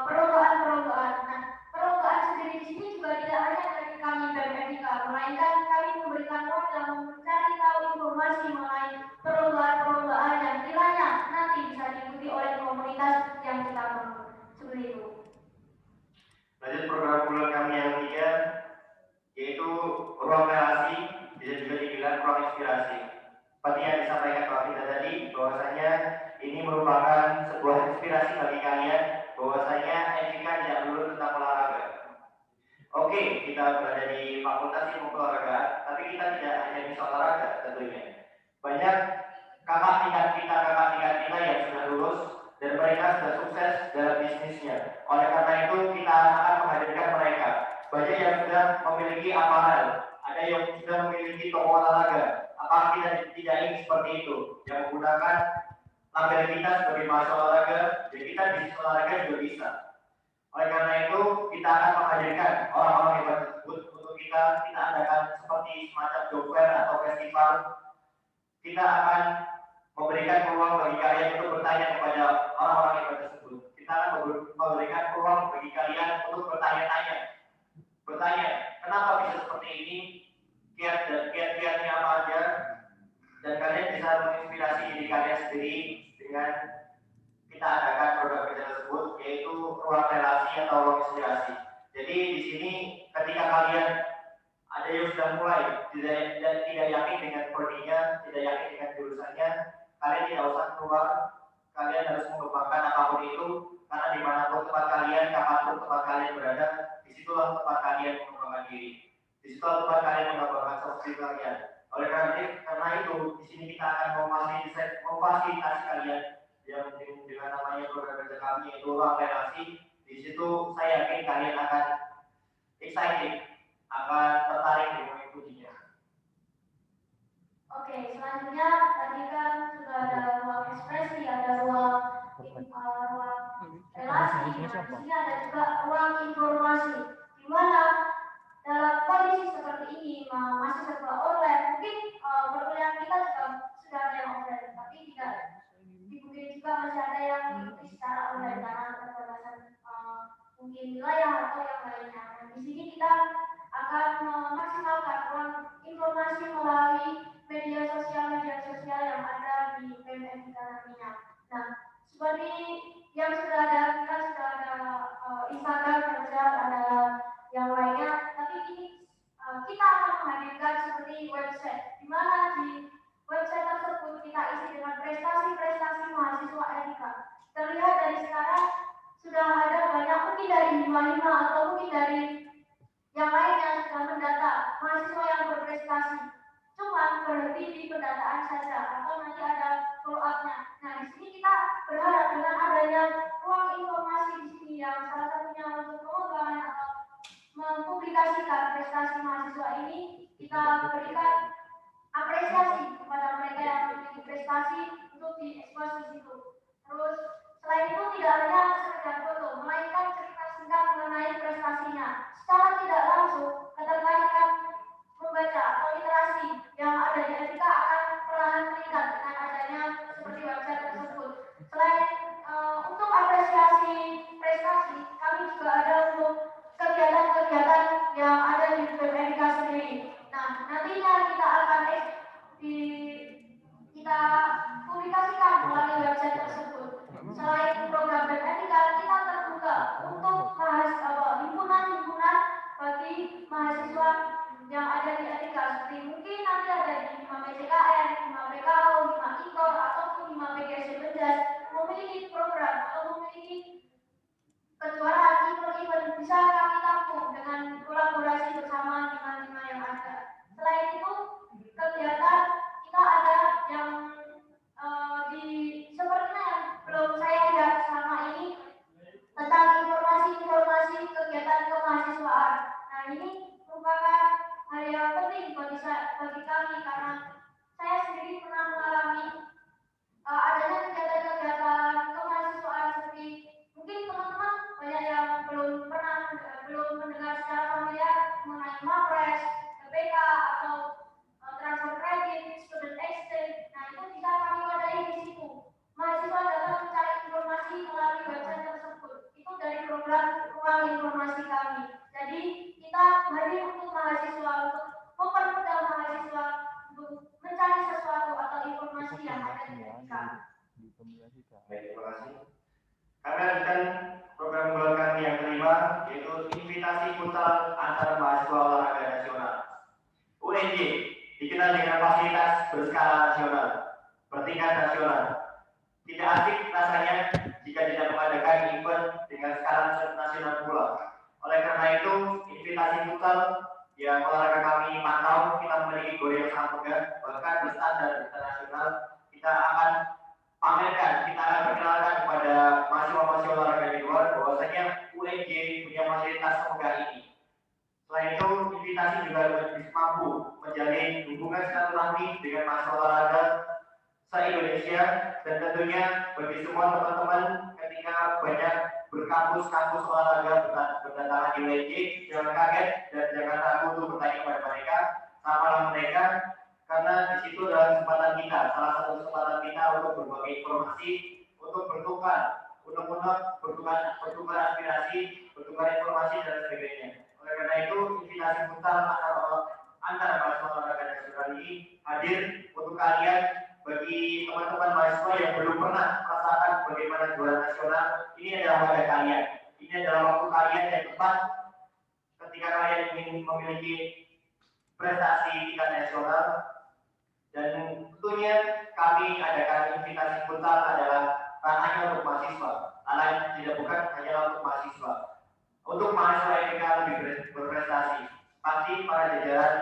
perlombaan. Nah, perlombaan sendiri di sini juga tidak hanya dari kami BEM NIK, melainkan kami memberikan wadah mencari tahu informasi mengenai perlombaan yang kiranya nanti bisa diikuti oleh komunitas yang kita bangun. Seperti itu. Lanjut program bulan kami yang ketiga, yaitu ruang relasi, bisa juga dibilang ruang inspirasi. Seperti yang disampaikan Pak Fita tadi, bahwasanya ini merupakan sebuah inspirasi bagi kalian, bahwasanya NIK tidak melulu tentang olahraga. Oke, kita berada di fakultas ilmu olahraga, tapi kita tidak hanya bisa olahraga tentunya. Banyak kakak tingkat kita yang sudah lulus dan mereka sudah sukses dalam bisnisnya. Oleh karena itu kita akan menghadirkan mereka. Banyak yang sudah memiliki aparel, ada yang sudah memiliki toko olahraga. Apakah kita tidak ingin seperti itu? Yang menggunakan label kita sebagai mahasiswa olahraga, jadi kita bisnis olahraga juga bisa. Oleh karena itu kita akan menghadirkan orang-orang hebat tersebut untuk kita adakan seperti semacam job fair atau festival. Kita akan memberikan peluang bagi kalian untuk bertanya kepada orang-orang hebat tersebut. Kita akan memberikan peluang bagi kalian untuk bertanya-tanya. Bertanya, kenapa bisa seperti ini? Kiat-kiatnya apa aja? Dan kalian bisa menginspirasi diri kalian sendiri dengan kita adakan program kerja tersebut, yaitu ruang relasi atau ruang inspirasi. Jadi di sini ketika kalian ada yang sudah mulai tidak yakin dengan prodinya, tidak yakin dengan jurusannya, kalian tidak usah keluar, kalian harus mengembangkan apapun itu, karena dimanapun tempat kalian, kapanpun tempat kalian berada, disitulah tempat kalian mengembangkan diri, disitulah tempat kalian mengembangkan soft skill kalian. Oleh karena itu, di sini kita akan memfasilitasi kalian yang dengan namanya program kerja kami yaitu ruang relasi. Di situ saya yakin kalian akan excited, akan tertarik dengan mengikutinya. Oke, selanjutnya tadi kan sudah ada ruang ekspresi, ada ruang relasi, nah, di sini ada juga ruang informasi. Di mana dalam kondisi seperti ini masih serba online, mungkin perkuliahan kita juga sudah ada yang online, tapi tidak mungkin juga masih ada yang mengikuti secara online karena keterbatasan mungkin wilayah atau yang lainnya. Nah, di sini kita akan memaksimalkan ruang informasi melalui media sosial yang ada di PMM nantinya. Nah, seperti yang sudah ada, kita sudah ada Instagram kerja, ada yang lainnya, tapi ini kita akan menghadirkan seperti website, di mana di website tersebut kita isi dengan prestasi-prestasi mahasiswa etika. Terlihat dari sekarang sudah ada banyak, mungkin dari 55 atau mungkin dari yang lainnya sudah mendata mahasiswa yang berprestasi. Cuma berhenti di pendataan saja atau nanti ada follow up-nya. Nah, di sini kita berharap dengan adanya ruang informasi di sini yang salah satunya untuk pengembangan atau mempublikasikan prestasi mahasiswa ini, kita berikan apresiasi kepada mereka yang memiliki prestasi untuk diekspos di situ. Terus selain itu tidak hanya sekedar foto, melainkan cerita singkat mengenai prestasinya. Secara tidak langsung, ketertarikan membaca atau literasi yang ada di etika akan perlahan meningkat dengan adanya seperti website tersebut. Selain untuk apresiasi prestasi, kami juga ada untuk kegiatan-kegiatan yang ada di etika sendiri. Nah, nantinya kita akan kita publikasikan melalui website tersebut. Selain program etika, kita terbuka untuk himpunan-himpunan bagi mahasiswa yang ada di etika, seperti mungkin nanti ada di 5 PCKN, 5 PKO, 5 ITOR, ataupun 5 PGS memiliki program atau memiliki kejuaraan event bisa kami tampung dengan kolaborasi bersama dengan 5 yang ada. Selain itu, kegiatan kita ada yang sepertinya yang belum saya lihat selama ini tentang informasi-informasi kegiatan kemahasiswaan. Nah, ini merupakan hal yang penting bagi kami karena saya sendiri pernah mengalami adanya kegiatan-kegiatan kemahasiswaan seperti mungkin teman-teman banyak yang belum mendengar secara familiar mengenai MAPRES, PPK atau transfer kredit, student exchange. Nah, itu bisa kami wadahi di situ. Mahasiswa dapat mencari informasi melalui website tersebut. Itu dari program ruang informasi kami. Jadi kita hadir untuk mahasiswa, untuk mempermudah mahasiswa untuk mencari sesuatu atau informasi yang ada di etika. Baik, terima kasih. Kami lanjutkan program unggulan kami yang kelima, yaitu invitasi futsal antar mahasiswa olahraga nasional. UNJ dikenal dengan fasilitas berskala nasional, bertingkat nasional. Tidak asik rasanya jika tidak mengadakan event dengan skala nasional pula. Oleh karena itu, invitasi futsal yang olahraga kami pantau, kita memiliki gor yang sangat megah, bahkan berstandar internasional. Kita akan pamerkan, kita akan perkenalkan kepada mahasiswa-mahasiswa olahraga di luar bahwa UNJ punya fasilitas megah ini. Selain itu, invitasi juga mampu menjalin hubungan silaturahmi dengan mahasiswa olahraga se-Indonesia, dan tentunya bagi semua teman-teman ketika banyak berkampus-kampus olahraga berdatangan di UNJ, jangan kaget dan jangan ragu untuk bertanya kepada mereka, samalah mereka, karena di situ adalah kesempatan kita, salah satu kesempatan kita untuk berbagi informasi, untuk bertukar aspirasi, bertukar informasi dan sebagainya. Oleh karena itu, invitasi futsal antara mahasiswa olahraga nasional ini hadir untuk kalian. Bagi teman-teman mahasiswa yang belum pernah merasakan bagaimana juara nasional, ini adalah wadah kalian. Ini adalah waktu kalian yang tepat ketika kalian ingin memiliki prestasi tingkat nasional. Dan tentunya kami adakan invitasi futsal adalah hanya untuk mahasiswa. Lain tidak bukan hanya untuk mahasiswa. Untuk mahasiswa yang lebih berprestasi, pasti para jajaran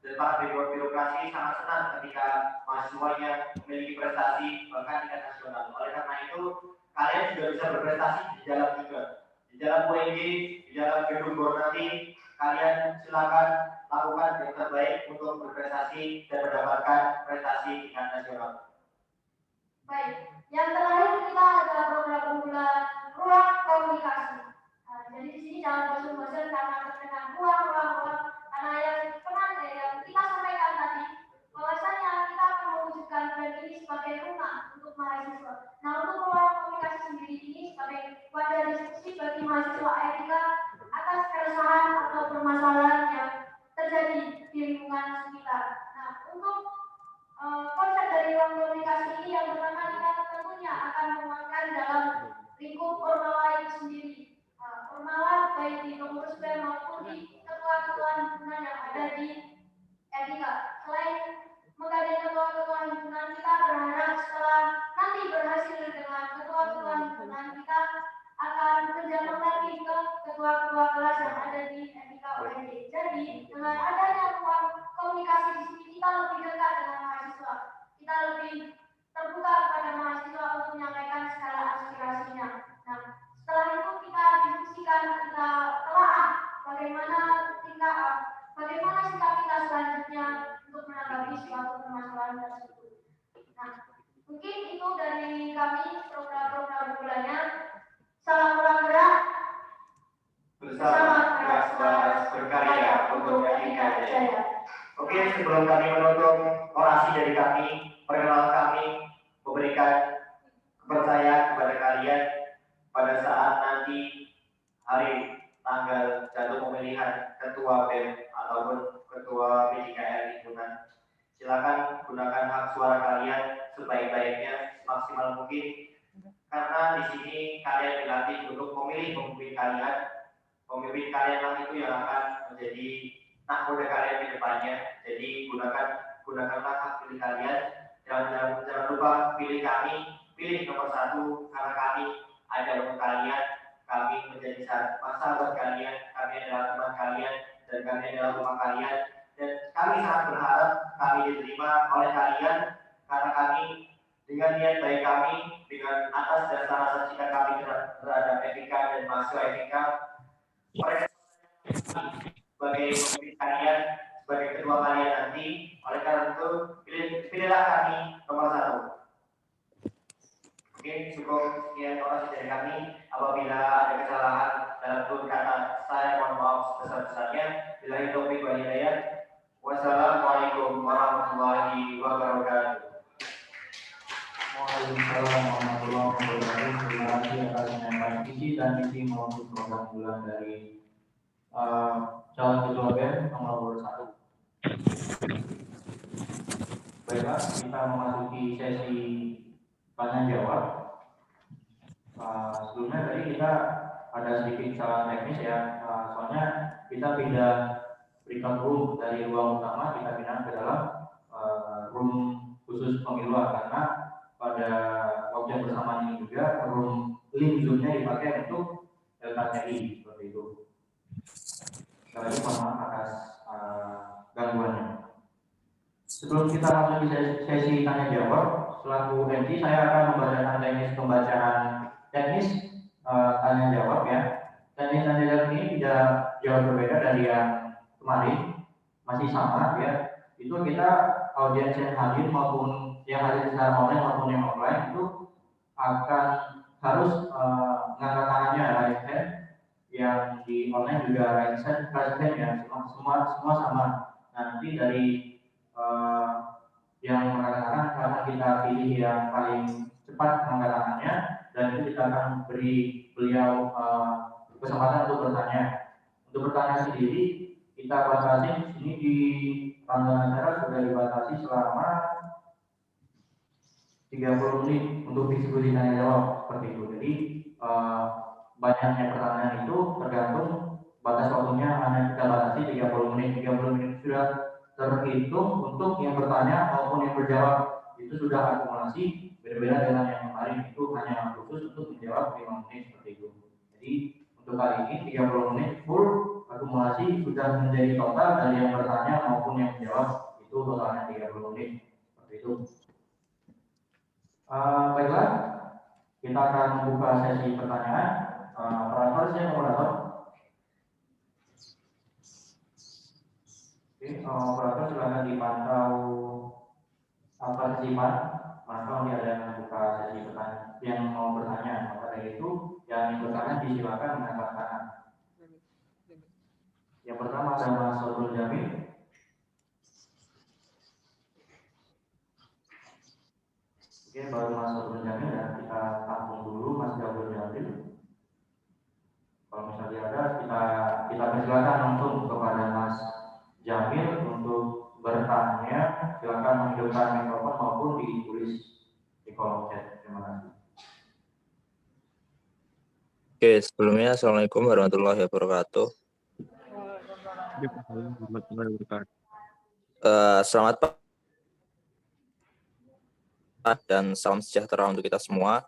dan para birokrasi sangat senang ketika mahasiswanya memiliki prestasi bahkan tingkat nasional. Oleh karena itu, kalian juga bisa berprestasi di dalam juga. Di dalam UNJ, di dalam gedung BOR nanti, kalian silakan lakukan yang terbaik untuk berprestasi dan mendapatkan prestasi tingkat nasional. Baik, yang terakhir kita adalah program unggulan ruang komunikasi. Jadi di sini jangan bosan-bosan karena terkenal ruang, karena yang kita sampaikan tadi, bahwasanya kita akan mewujudkan brand ini sebagai rumah untuk mahasiswa. Nah, untuk ruang komunikasi sendiri ini sebagai wadah diskusi bagi mahasiswa etika atas keresahan atau permasalahan yang terjadi di lingkungan sekitar. Nah, untuk konsep dari ruang komunikasi ini yang pertama kita tentunya akan menguatkan dalam lingkup Ormawa itu sendiri. Ormawa baik di pengurus BEM maupun di ketua-ketua himpunan yang ada di etika. Selain menggadai ketua-ketua himpunan, kita berharap setelah nanti berhasil dengan ketua-ketua himpunan, kita akan menjalankan lagi ke ketua-ketua kelas yang ada di etika UNJ. Jadi dengan adanya ruang komunikasi di sini kita lebih dekat dengan mahasiswa, kita lebih terbuka kepada mahasiswa untuk menyampaikan segala aspirasinya. Nah, setelah itu kita diskusikan, kita telaah bagaimana sikap kita selanjutnya untuk menanggapi suatu permasalahan tersebut. Nah, mungkin itu dari kami program-program bulannya. Salam ruang gerak bersama keras berkarya untuk etika jaya. Oke, sebelum kami menutup orasi dari kami, perkenalan kami memberikan kepercayaan kepada kalian pada saat nanti hari tanggal jatuh pemilihan ketua BEM ataupun ketua PJKR himpunan. Silakan gunakan hak suara kalian sebaik-baiknya, semaksimal mungkin, karena di sini kalian dilatih untuk memilih pemimpin kalian. Pemimpin kalian lah itu yang akan menjadi nahkoda kalian di depannya. Jadi gunakanlah hak pilih kalian. Jangan lupa pilih kami, pilih nomor 1 karena kami ada untuk kalian. Kami menjadi sahabat kalian, kami adalah teman kalian, dan kami adalah rumah kalian. Dan kami sangat berharap kami diterima oleh kalian karena kami dengan niat baik kami, dengan atas dasar rasa cinta kami terhadap etika dan mahasiswa etika, mereka sebagai pemimpin kalian, sebagai ketua kalian nanti. Oleh karena itu, pilihlah kami nomor 1. Oke, cukup sekian orasi dari kami. Apabila ada kesalahan dalam tutur kata, saya mohon maaf sebesar-besarnya. Billahi taufiq wal hidayah. Wassalamualaikum warahmatullahi wabarakatuh. Waalaikumsalam warahmatullahi wabarakatuh. Terima kasih atas penyampaian visi dan misi maupun program bulan dari calon ketua BEM nomor 1. Baiklah, kita memasuki sesi tanya jawab. Sebelumnya tadi kita ada sedikit kesalahan teknis ya, soalnya kita pindah breakout room dari ruang utama, kita pindah ke dalam room khusus pemiluan karena pada waktu yang bersamaan ini juga room link zoom-nya dipakai untuk Delta TI seperti itu. Sekali lagi mohon maaf atas gangguannya. Sebelum kita masuk di sesi tanya jawab, selaku MC saya akan membacakan teknis pembacaan teknis tanya jawab ya. Dan jenis tanya jawab ini tidak jauh berbeda dari yang kemarin, masih sama ya. Itu kita audiens yang hadir maupun yang hadir secara online maupun yang offline itu akan harus mengangkat tangannya raise hand, yang di online juga raise hand ya, semua sama. Nah, nanti dari yang mengangkat tangan karena kita pilih yang paling cepat mengangkat tangannya, dan itu kita akan beri beliau kesempatan untuk bertanya. Untuk bertanya sendiri kita batasi ini di rangkaian acara sudah dibatasi selama 30 menit untuk diskusi tanya jawab seperti itu. Jadi banyaknya pertanyaan itu tergantung batas waktunya hanya kita batasi 30 menit. 30 menit sudah terhitung untuk yang bertanya maupun yang berjawab, itu sudah akumulasi, berbeda dengan yang kemarin itu hanya khusus untuk menjawab 5 menit seperti itu. Jadi untuk kali ini 30 menit full akumulasi sudah menjadi total dari yang bertanya maupun yang menjawab, itu totalnya 30 menit seperti itu. Baiklah, kita akan membuka sesi pertanyaan. Operator, siapa operator? Oke, operator silakan dipantau partisipan. Maka ada yang membuka sesi pertanyaan yang mau bertanya. Maka dari itu yang bertanya disilakan mengangkat tangan. Yang pertama ada Mas Saudul Jamil. Oke, baru Mas Saudul Jamil ya, kita tampung dulu Mas Saudul Jamil. Kalau misalnya ada, kita persilakan langsung kepada Mas Jamil untuk bertanya. Silakan menghidupkan mikrofon maupun ditulis di kolom chat. Terima kasih. Oke, sebelumnya Assalamualaikum warahmatullahi wabarakatuh. Selamat pagi dan salam sejahtera untuk kita semua.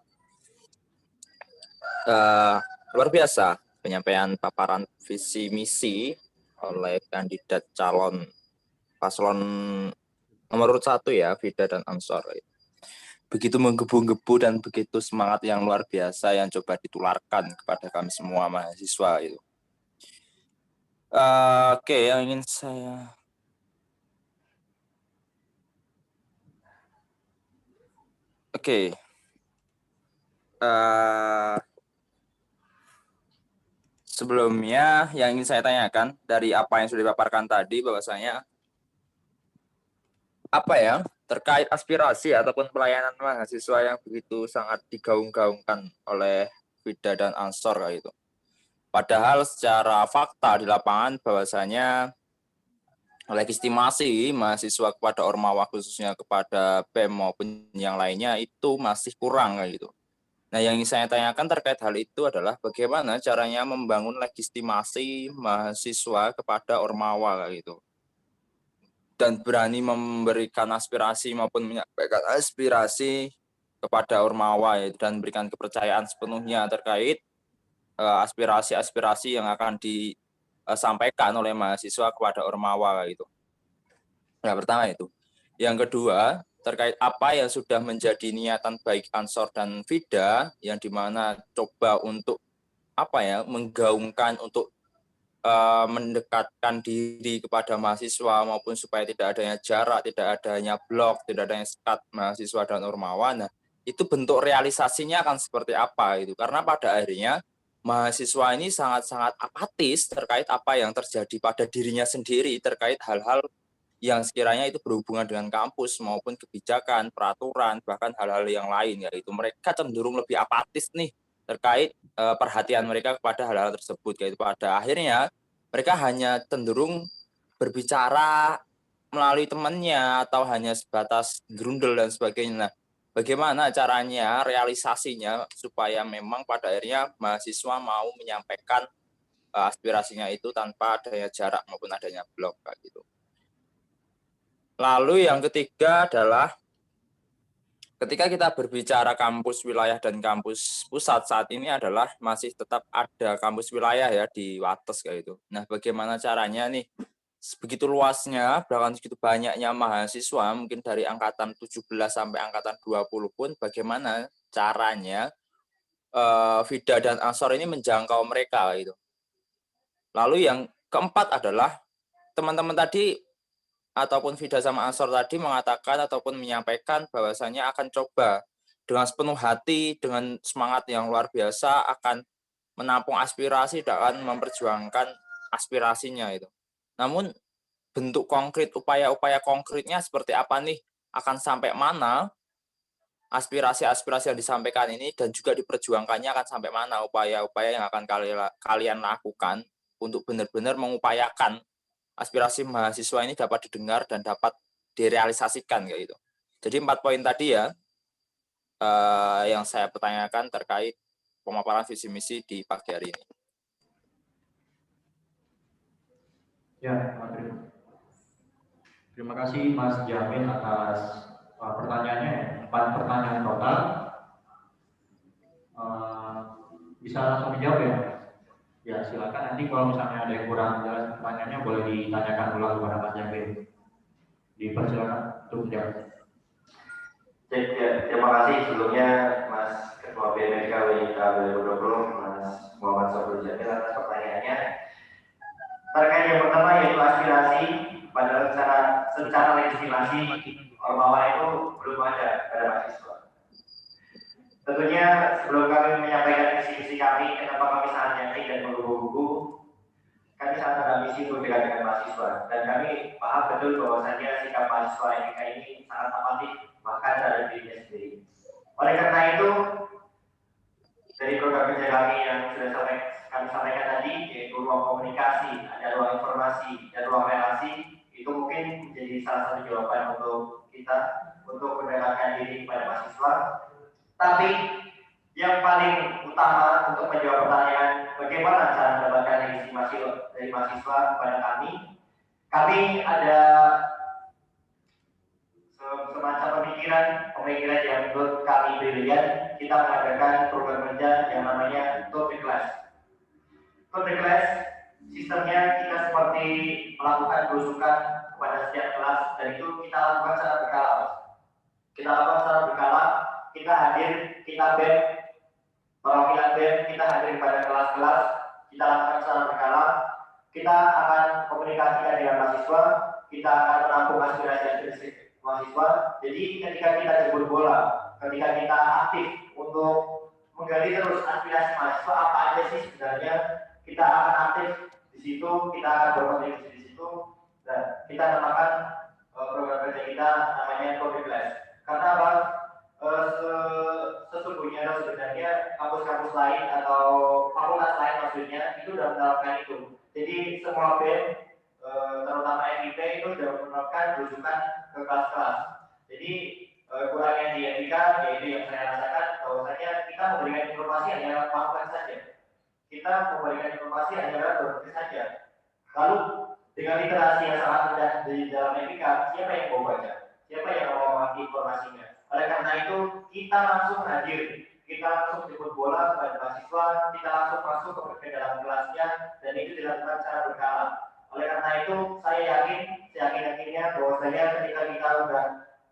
Luar biasa penyampaian paparan visi misi oleh kandidat calon paslon nomor urut 1 ya, Fida dan Ansor. Begitu menggebu-gebu dan begitu semangat yang luar biasa yang coba ditularkan kepada kami semua mahasiswa itu. Oke, yang ingin saya sebelumnya yang ingin saya tanyakan dari apa yang sudah dipaparkan tadi, bahwasanya terkait aspirasi ataupun pelayanan mahasiswa yang begitu sangat digaung-gaungkan oleh Fida dan Ansor kayak gitu. Padahal secara fakta di lapangan bahwasanya legitimasi mahasiswa kepada Ormawa khususnya kepada BEM maupun yang lainnya itu masih kurang kayak gitu. Nah, yang ingin saya tanyakan terkait hal itu adalah bagaimana caranya membangun legitimasi mahasiswa kepada Ormawa kayak gitu. Dan berani memberikan aspirasi maupun menyampaikan aspirasi kepada Ormawa ya, dan berikan kepercayaan sepenuhnya terkait aspirasi-aspirasi yang akan disampaikan oleh mahasiswa kepada Ormawa gitu. Nah, pertama itu. Yang kedua, terkait apa yang sudah menjadi niatan baik Ansor dan Fida yang dimana coba untuk menggaungkan untuk mendekatkan diri kepada mahasiswa maupun supaya tidak adanya jarak, tidak adanya blok, tidak adanya sekat mahasiswa dan Ormawa. Nah, itu bentuk realisasinya akan seperti apa itu? Karena pada akhirnya mahasiswa ini sangat-sangat apatis terkait apa yang terjadi pada dirinya sendiri terkait hal-hal yang sekiranya itu berhubungan dengan kampus maupun kebijakan, peraturan, bahkan hal-hal yang lain, yaitu mereka cenderung lebih apatis nih terkait perhatian mereka kepada hal-hal tersebut, yaitu pada akhirnya mereka hanya cenderung berbicara melalui temannya atau hanya sebatas gerundel dan sebagainya. Nah, bagaimana caranya realisasinya supaya memang pada akhirnya mahasiswa mau menyampaikan aspirasinya itu tanpa adanya jarak maupun adanya blok kayak gitu. Lalu yang ketiga adalah ketika kita berbicara kampus wilayah dan kampus pusat saat ini adalah masih tetap ada kampus wilayah ya di Wates kayak gitu. Nah, bagaimana caranya nih begitu luasnya, bahkan begitu banyaknya mahasiswa mungkin dari angkatan 17 sampai angkatan 20 pun bagaimana caranya Fida dan Ansor ini menjangkau mereka gitu. Lalu yang keempat adalah teman-teman tadi ataupun Vida sama Ansor tadi mengatakan ataupun menyampaikan bahwasannya akan coba dengan sepenuh hati, dengan semangat yang luar biasa akan menampung aspirasi dan akan memperjuangkan aspirasinya itu. Namun bentuk konkret, upaya-upaya konkretnya seperti apa nih? Akan sampai mana aspirasi-aspirasi yang disampaikan ini dan juga diperjuangkannya akan sampai mana upaya-upaya yang akan kalian lakukan untuk benar-benar mengupayakan aspirasi mahasiswa ini dapat didengar dan dapat direalisasikan kayak gitu. Jadi 4 poin tadi ya yang saya pertanyakan terkait pemaparan visi misi di pagi hari ini. Ya, terima kasih Mas Jamin atas pertanyaannya. 4 pertanyaan total. Bisa langsung dijawab ya? Ya, silakan. Nanti kalau misalnya ada yang kurang jelas pertanyaannya boleh ditanyakan ulang kepada Mas Jamin. Dipersilakan untuk menjawab. Terima kasih sebelumnya Mas Ketua BMK WIK 2020 Mas Muhammad Sobrul Jamil atas pertanyaannya. Terkait yang pertama yaitu aspirasi, padahal secara legislasi Ormawa itu belum ada pada mahasiswa. Tentunya sebelum kami menyampaikan visi-misi kami, kenapa kami sangat yakin dan menggugu-gugu, kami sangat berambisi untuk dekat dengan mahasiswa dan kami paham betul bahwasanya sikap mahasiswa ini sangat apatis bahkan dari dirinya sendiri. Oleh karena itu, dari program kerja kami yang sudah kami sampaikan tadi, yaitu ruang komunikasi, ada ruang informasi dan ruang relasi, itu mungkin menjadi salah satu jawaban untuk kita untuk mendekatkan diri kepada mahasiswa. Tapi yang paling utama untuk menjawab pertanyaan bagaimana cara mendapatkan legitimasi dari mahasiswa kepada kami ada semacam pemikiran yang menurut kami brilian. Kita mengadakan program kerja yang namanya Tour de Class. Tour de Class sistemnya kita seperti melakukan belusukan kepada setiap kelas dan itu kita lakukan secara berkala. Kita hadir, kita BEM, perwakilan BEM, kita hadir pada kelas-kelas, kita lakukan secara berkala, kita akan komunikasikan dengan mahasiswa, kita akan menampung aspirasi mahasiswa. Jadi ketika kita jemput bola, ketika kita aktif untuk menggali terus aspirasi mahasiswa apa aja sih sebenarnya, kita akan aktif di situ, kita akan berkontribusi di situ, dan kita namakan program kerja kita namanya Tour de Class. Karena apa? Sesungguhnya atau sebenarnya kampus-kampus lain atau fakultas lain maksudnya itu sudah menerapkan itu. Jadi semua BEM terutama FIP itu sudah menerapkan belusukan ke kelas-kelas. Jadi kurangnya di etika yaitu yang saya rasakan bahwasanya kita memberikan informasi hanya pamflet saja. Kita memberikan informasi hanya brosur saja. Lalu dengan literasi yang sangat rendah di dalam etika, siapa yang mau baca? Siapa yang mau mengerti informasinya? Oleh karena itu, kita langsung hadir, kita langsung jemput bola kepada mahasiswa, kita langsung masuk ke dalam kelasnya, dan itu dilakukan secara berkala. Oleh karena itu, saya yakin-yakinnya bahwasanya ketika kita sudah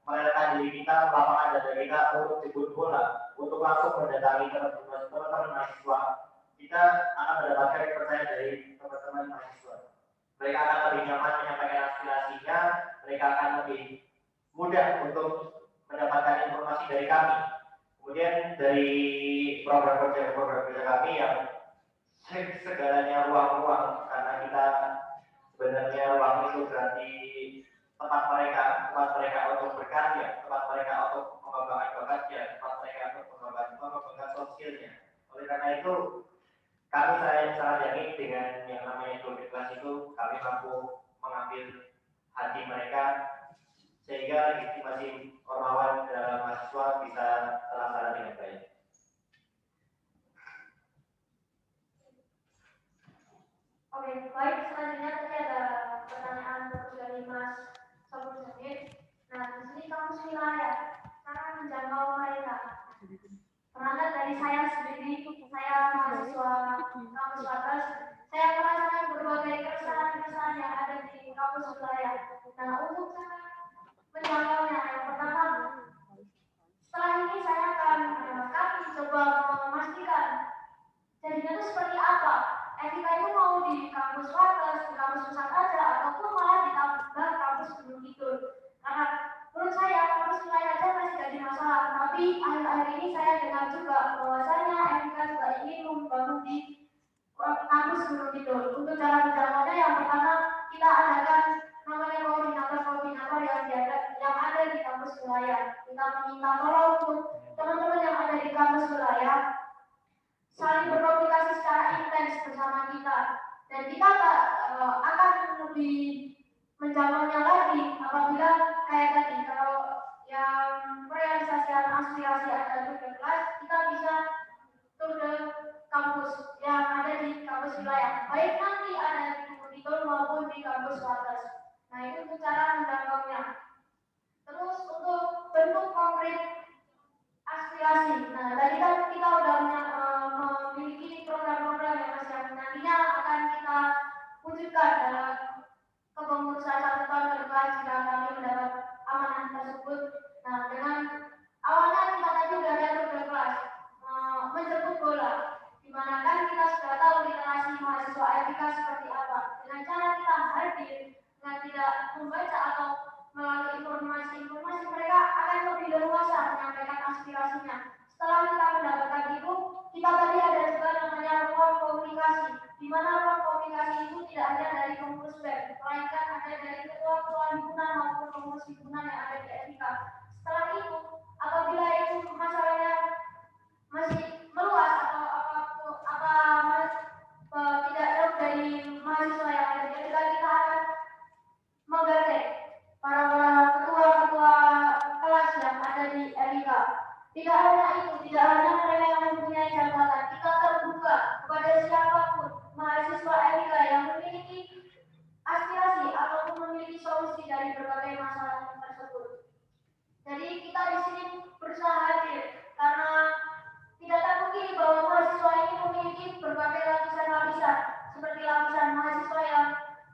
merelakan diri kita, melakukan data kita untuk jemput bola, untuk langsung mendatangi teman-teman mahasiswa, kita akan mendapatkan kepercayaan dari teman-teman mahasiswa. Mereka akan lebih nyaman menyampaikan aspirasinya, mereka akan lebih mudah untuk mendapatkan informasi dari kami. Kemudian dari program kerja kami yang segalanya ruang-ruang, karena kita sebenarnya ruang itu berarti tempat mereka untuk berkarya, tempat mereka untuk mengembangkan bakatnya, tempat mereka untuk mengembangkan sosialnya. Oleh karena itu, saya sangat yakin dengan yang namanya Tour de Class itu kami mampu mengambil hati mereka sehingga legitimasi Ormawa dalam mahasiswa bisa terlaksana dengan baik. Oke, baik. Selanjutnya tadi ada pertanyaan dari Mas Sobrul Jamil. Nah, di sini kampus wilayah, cara menjangkau mereka. Terangkat dari saya sendiri, saya mahasiswa kampus atas, saya merasakan berbagai keresahan yang ada di kampus wilayah. Nah, untuk cara menjangkaunya, yang pertama, setelah ini saya akan kami coba memastikan jadinya itu seperti apa. Etika itu mau di kampus akhir-akhir ini saya dengar juga bahwasanya MK juga ingin membangun di kampus Gunung Kidul. Untuk cara menjangkaunya yang pertama kita adakan namanya koordinator yang ada di kampus wilayah. Kita meminta tolong untuk teman-teman yang ada di kampus wilayah saling berkomunikasi secara intens bersama kita, dan kita akan lebih menjangkaunya lagi apabila kayak tadi kalau yang realisasian aspirasi ada di kelas, kita bisa tur ke kampus yang ada di kampus wilayah, baik nanti ada di Gunung Kidul maupun di kampus Wates. Nah, itu untuk cara menjangkaunya. Terus untuk bentuk konkret aspirasi. Nah, tadi kan kita udah memiliki program-program yang nantinya akan kita wujudkan dalam kepengurusan 1 tahun ke depan jika kami mendapat amanah tersebut. Nah, dengan awalnya kita tadi sudah diatur ke kelas menjemput bola, di mana kan kita sudah tahu literasi mahasiswa FIK seperti apa. Dengan cara kita hadir, dengan tidak membaca atau melalui informasi mereka akan lebih leluasa menyampaikan aspirasinya. Setelah kita mendapatkan itu, kita tadi ada juga namanya ruang komunikasi, di mana ruang komunikasi itu tidak hanya dari pengurus BEM, melainkan ada dari ketua-ketua himpunan maupun pengurus himpunan yang ada di FIK. Setelah itu, apabila itu masalahnya masih meluas atau tidak jauh dari mahasiswa yang ada di FIK, kita akan menggandeng para ketua-ketua kelas yang ada di FIK. Tidak hanya itu, tidak hanya mereka yang mempunyai jabatan, kita terbuka kepada siapapun mahasiswa FIK yang memiliki aspirasi ataupun memiliki solusi dari berbagai masalah tersebut. Jadi kita di sini berusaha hadir karena tidak terpungkiri bahwa mahasiswa ini memiliki berbagai lapisan-lapisan, seperti lapisan mahasiswa yang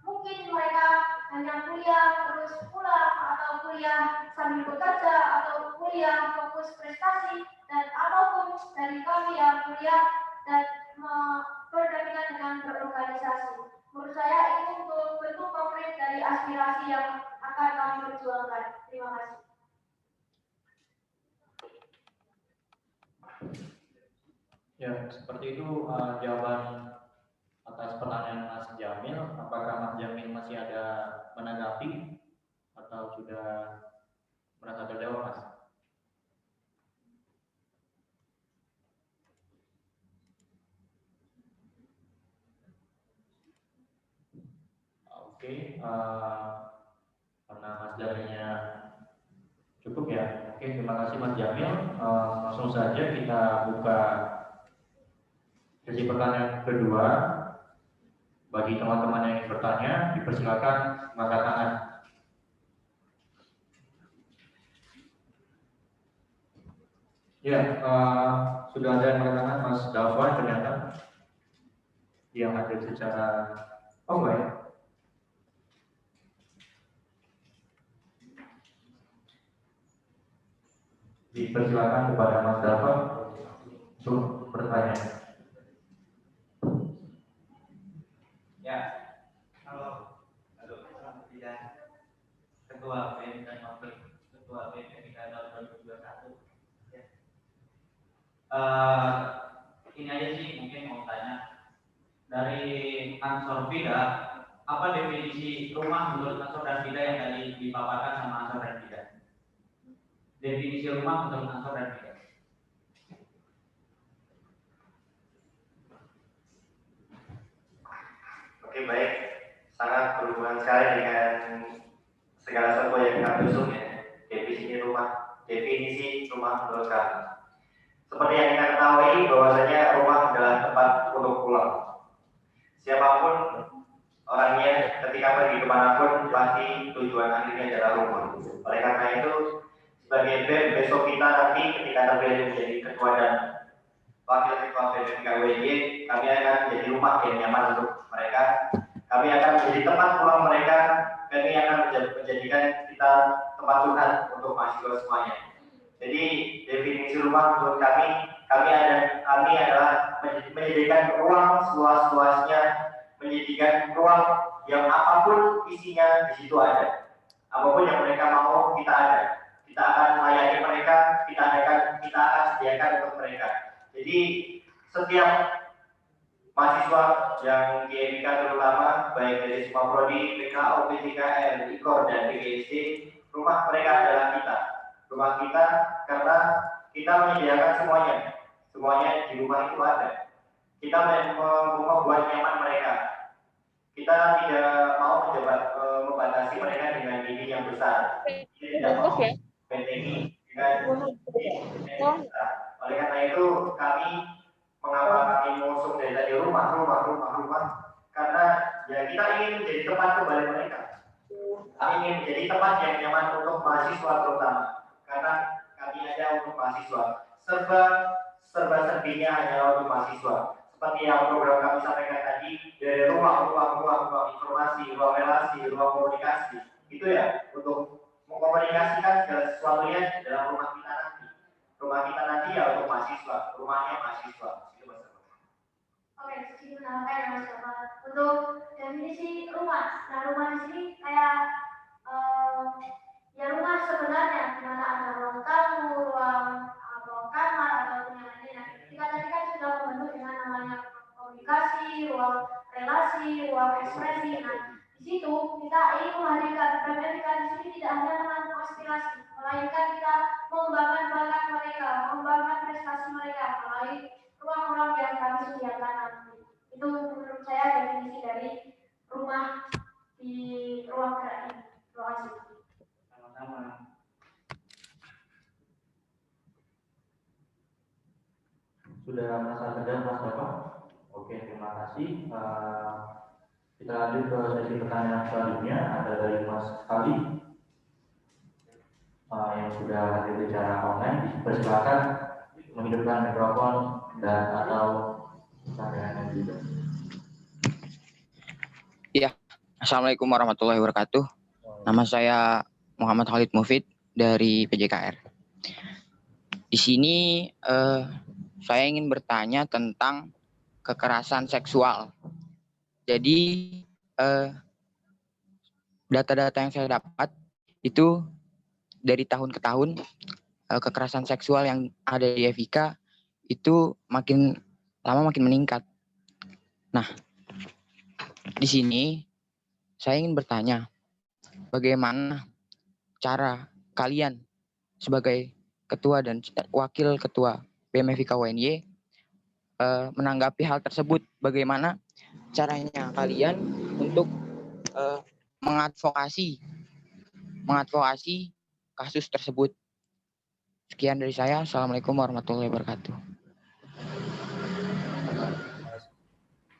mungkin mereka hanya kuliah terus pulang, atau kuliah sambil bekerja, atau kuliah fokus prestasi, dan ataupun dari kami yang kuliah dan berdampingan dengan berorganisasi. Menurut saya itu untuk bentuk konkret dari aspirasi yang akan kami perjuangkan. Terima kasih. Ya, seperti itu jawaban atas pertanyaan Mas Jamil. Apakah Mas Jamil masih ada menanggapi atau sudah merasa terjawab, Mas? Oke, karena Mas Jamilnya cukup ya. Oke, terima kasih Mas Jamil. Langsung saja kita buka sesi pertanyaan kedua. Bagi teman-teman yang ingin bertanya, dipersilakan angkat tangan. Ya, sudah ada yang mengatakan Mas Dalvan ternyata yang hadir secara online. Dipersilakan kepada Mas Dalvan untuk bertanya. Ya, kalau tidak ketua BEM dan wakil ketua BEM ketika tahun 2021, ya. Ini aja sih mungkin mau tanya dari Ansor Vida, apa definisi rumah menurut Ansor dan Vida yang tadi dipaparkan sama Ansor dan Vida? Definisi rumah menurut Ansor dan Vida. Oke, baik, sangat berhubungan sekali dengan segala sesuatu yang kita usung ya. Definisi rumah menurut kami. Seperti yang kita ketahui bahwasanya rumah adalah tempat untuk pulang. Siapapun orangnya ketika pergi kemanapun pasti tujuan akhirnya adalah rumah. Oleh karena itu sebagai BEM besok kita nanti ketika terpilih menjadi ketua dan wakil ketua BPKWJ, kami akan menjadi rumah yang nyaman untuk mereka. Kami akan menjadi tempat pulang mereka. Kami akan menjadikan kita tempat curhat untuk mahasiswa semuanya. Jadi definisi rumah menurut kami adalah menjadikan ruang seluas-luasnya, menjadikan ruang yang apapun isinya di situ ada. Apapun yang mereka mau kita ada. kita akan layani mereka, kita akan sediakan untuk mereka. Jadi setiap mahasiswa yang di FIK terutama, baik dari semua prodi, PKO, PJKR, IKOR, dan PGSD, rumah mereka adalah kita. Rumah kita karena kita menyediakan semuanya di rumah itu ada. Kita membuat nyaman mereka. Kita tidak mau membatasi mereka dengan dinding yang besar. Kita tidak mau bentengi dengan dinding yang besar. Oleh karena itu kami mengapa kami mengusung dari tadi rumah, karena ya kita ingin menjadi tempat kembali mereka. Kami ingin menjadi tempat yang nyaman untuk mahasiswa terutama, karena kami ada untuk mahasiswa. Serba-serbinya hanya untuk mahasiswa. Seperti yang program kami sampaikan tadi, dari ruang informasi, ruang relasi, ruang komunikasi, itu ya untuk mengkomunikasikan segala sesuatunya dalam rumah kita nanti. Rumah kita nanti ya untuk mahasiswa, rumahnya mahasiswa. Oke, jadi menambahkan ya Mas Bapak. Untuk definisi rumah, nah rumah di sini kayak ya rumah sebenarnya di mana ada ruang tamu, ruang kamar atau yang lainnya. Kita tadi kan sudah membentuk dengan namanya komunikasi, ruang relasi, ruang ekspresi. Nah, di situ kita ingin menghadirkan FIK di sini tidak hanya dengan aspirasi, melainkan kita mengembangkan bakat mereka, mengembangkan prestasi mereka melalui ruang-ruang yang kami sediakan nanti. Itu menurut saya definisi dari rumah di ruang gerak ini. Terima kasih. Sama-sama. Sudah merasa terjawab Mas Bapak? Oke, terima kasih. Kita lanjut ke sesi pertanyaan selanjutnya. Ada dari Mas Ali yang sudah hadir secara online. Persilakan menghidupkan mikrofon dan atau pertanyaannya juga. Iya, Assalamualaikum warahmatullahi wabarakatuh. Nama saya Muhammad Khalid Mufid dari PJKR. Di sini saya ingin bertanya tentang kekerasan seksual. Jadi data-data yang saya dapat itu dari tahun ke tahun kekerasan seksual yang ada di FIK itu makin lama makin meningkat. Nah, di sini saya ingin bertanya, bagaimana cara kalian sebagai ketua dan wakil ketua BMFIK UNY menanggapi hal tersebut? Bagaimana caranya kalian untuk mengadvokasi kasus tersebut? Sekian dari saya. Assalamualaikum warahmatullahi wabarakatuh.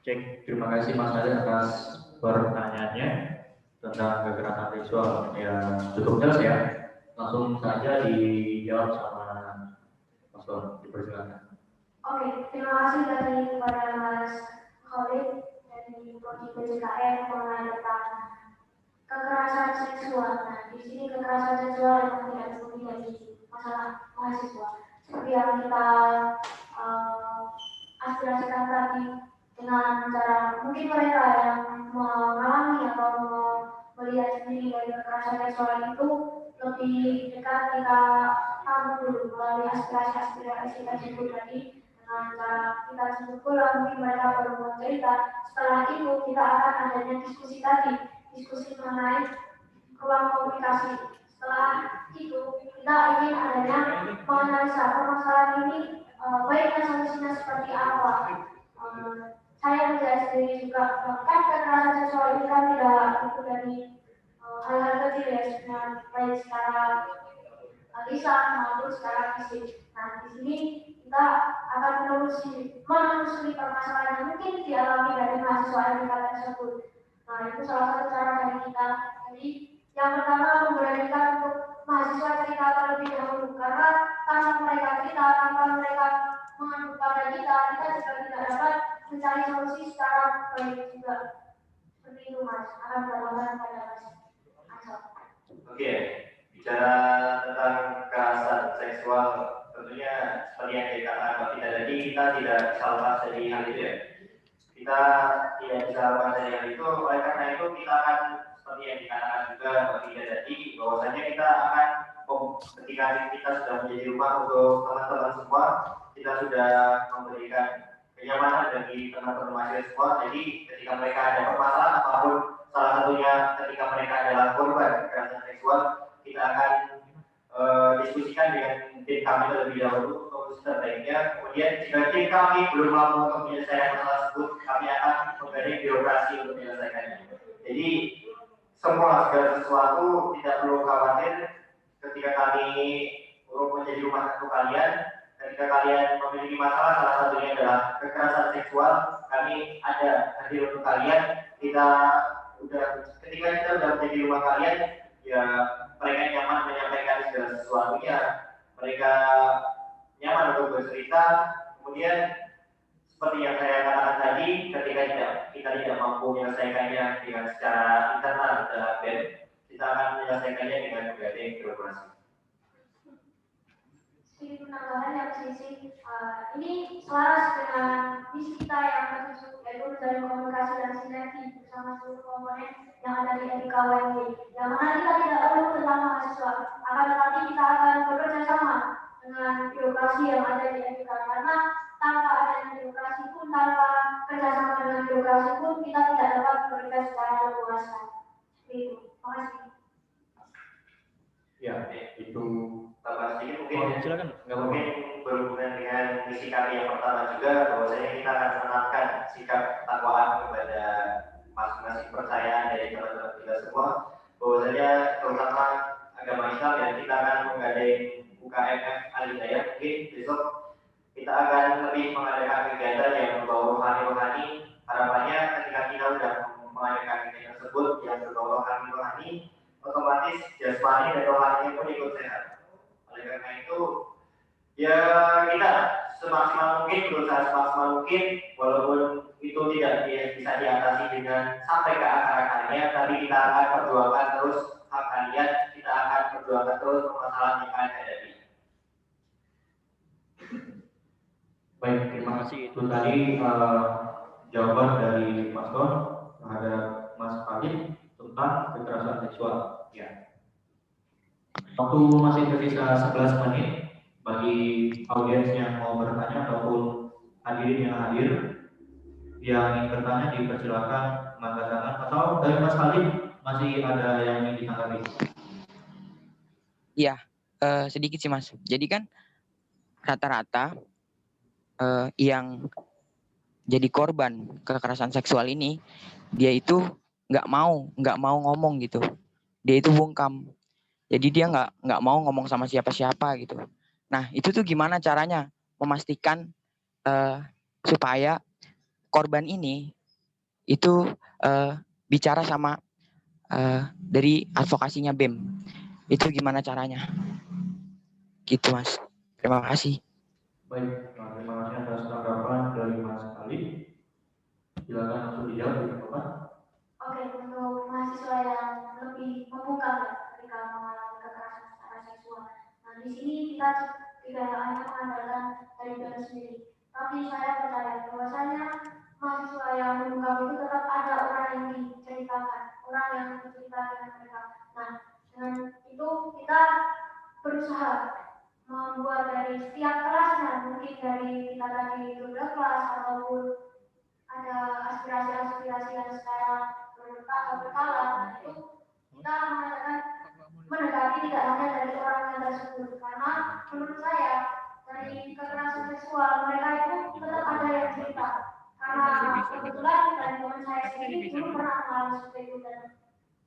Terima kasih Mas Ali atas pertanyaannya tentang kekerasan seksual yang cukup jelas ya. Langsung saja dijawab sama Mas Don, dipersilakan. Oke, terima kasih dari kepada Mas Khalid dari Prodi PJKR mengenai tentang kekerasan seksual. Nah, di sini kekerasan seksual yang tidak murni dari masalah mahasiswa. Seperti yang kita aspirasikan tadi dengan cara mungkin mereka yang mengalami atau melihat sendiri dari kekerasan seksual itu lebih dekat kita tahu dulu melalui aspirasi tersebut tadi. Dengan cara kita jemput pulang, mungkin mereka baru mau cerita. Setelah itu kita akan adanya diskusi mengenai ruang komunikasi. Setelah itu kita ingin adanya menganalisa permasalahan ini, baiknya solusinya seperti apa. Saya melihat sendiri juga kan kekerasan seksual ini kan tidak itu dari hal-hal kecil ya, sebenarnya baik secara lisan maupun secara fisik. Nah, di sini kita akan menelusuri permasalahan yang mungkin dialami dari mahasiswa FIK tersebut. Nah, itu salah satu cara dari kita. Jadi, yang pertama memberanikan untuk mahasiswa cerita terlebih dahulu, karena tanpa mereka cerita, tanpa mereka mengadu pada kita juga tidak dapat mencari solusi secara baik juga. Seperti itu Mas, akan berlangsung pada Mas Ansor. Oke, bicara tentang kekerasan seksual, tentunya seperti yang dikatakan Mbak Tina tadi, kita tidak bisa lepas dari hal itu ya. Kita tidak bisa lepas dari hal itu, oleh karena itu kita akan seperti yang dikatakan juga Mbak Tina tadi, bahwasanya kita akan ketika kita sudah menjadi rumah untuk teman-teman semua, kita sudah memberikan kenyamanan bagi teman-teman mahasiswa semua. Jadi ketika mereka ada permasalahan apapun, salah satunya ketika mereka adalah korban kekerasan seksual, kita akan diskusikan dengan tim kami terlebih dahulu solusi terbaiknya. Kemudian jika tim kami belum mampu untuk menyelesaikan masalah tersebut, kami akan menggandeng birokrasi untuk menyelesaikannya. Jadi semua segala sesuatu tidak perlu khawatir ketika kami menjadi rumah untuk kalian. Ketika kalian memiliki masalah, salah satunya adalah kekerasan seksual, kami ada hadir untuk kalian. Ketika kita sudah menjadi rumah kalian, ya mereka nyaman menyampaikan segala sesuatunya, mereka nyaman untuk bercerita. Kemudian seperti yang saya katakan tadi, ketika kita tidak mampu menyelesaikannya dengan secara internal dalam BEM, kita akan menyelesaikannya dengan menggandeng birokrasi. Sedikit penambahan yang sisi ini selaras dengan misi kita yang ketujuh, yaitu menjalin komunikasi dan sinergi bersama seluruh komponen yang ada di FIKWMW. Yang mana kita tidak perlu tentang mahasiswa, akan tetapi kita akan bekerja sama dengan birokrasi yang ada di FIK, karena tanpa adanya birokrasi pun, tanpa kerjasama dengan birokrasi pun, kita tidak dapat bekerja secara leluasa. Itu, terima kasih. Ya, itu Tambah sedikit mungkin, silakan. mungkin berhubungan dengan misi kami yang pertama juga, bahwasanya kita akan menanamkan sikap ketakwaan kepada masing-masing percayaan dari teman-teman kita semua, bahwasanya terutama agama Islam, dan kita akan menggandeng UKMF Al-Hidayah. Mungkin besok kita akan lebih mengadakan kegiatan yang berbau rohani. Harapannya ketika kita sudah mengadakan kegiatan tersebut yang berbau rohani, otomatis jasmani dan rohaninya pun ikut sehat. Oleh karena itu, ya kita semaksimal mungkin, berusaha semaksimal mungkin, walaupun itu tidak bisa diatasi dengan sampai ke akar-akarnya, tapi kita akan perjuangkan terus hak kalian, kita akan perjuangkan terus permasalahan yang kalian hadapi. Baik, terima kasih. Itu tadi jawaban dari Mas Don terhadap Mas Khalid tentang kekerasan seksual. Ya. Waktu masih tersisa 11 menit bagi audiens yang mau bertanya ataupun hadirin yang hadir yang ingin bertanya dipersilakan mengangkat tangan, atau dari Mas Khalid masih ada yang ingin ditanggapi? Iya, sedikit sih Mas. Jadi kan rata-rata yang jadi korban kekerasan seksual ini, dia itu nggak mau ngomong gitu. Dia itu bungkam. Jadi dia nggak mau ngomong sama siapa-siapa gitu. Nah itu tuh gimana caranya memastikan supaya korban ini itu bicara sama dari advokasinya BEM. Itu gimana caranya? Gitu Mas. Terima kasih. Baik, terima kasih atas tanggapan dari Mas Khalid. Silakan langsung dijawab, Bapak. Oke, untuk mahasiswa yang lebih membuka ketika mengalami kekerasan secara seksual. Nah, di sini kita tidak hanya mengandalkan dari diri sendiri, tapi saya percaya bahwasanya mahasiswa yang membuka itu tetap ada orang yang diceritakan, orang yang bercerita dengan mereka. Nah, dengan itu kita berusaha membuat dari setiap kelasnya, mungkin dari kita tadi 12 kelas ataupun ada aspirasi-aspirasi yang secara berkala, itu kita mendekati tidak hanya dari orang yang tersebut, karena menurut saya dari kekerasan seksual mereka itu tetap ada yang cerita, karena kebetulan dari teman saya sendiri dulu pernah mengalami seperti itu dan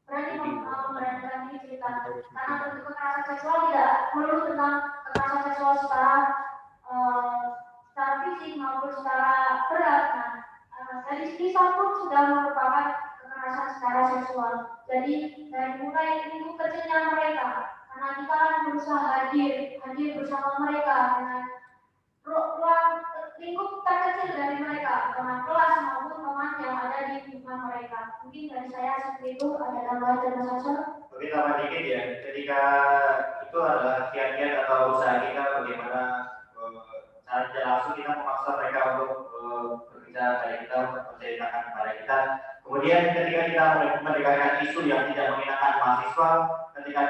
berani memberanikan diri cerita, karena untuk kekerasan seksual tidak melulu tentang kekerasan seksual secara fisik maupun secara berat. Nah, dari sini pun sudah merupakan kekerasan secara seksual. Jadi dari mulai lingkup kecilnya mereka, karena kita kan berusaha hadir bersama mereka dengan ruang lingkup terkecil dari mereka, teman kelas maupun teman yang ada di lingkungan mereka. Mungkin dari saya seperti itu, ada tambahan dari Mas Hasan. Mungkin tambah dikit ya, ketika itu adalah kiat-kiat atau usaha kita bagaimana secara tidak langsung kita memaksa mereka untuk berbicara kepada kita, untuk menceritakan kepada kita. Kemudian ketika kita mendekatkan isu yang tidak mengenakan mahasiswa, ketika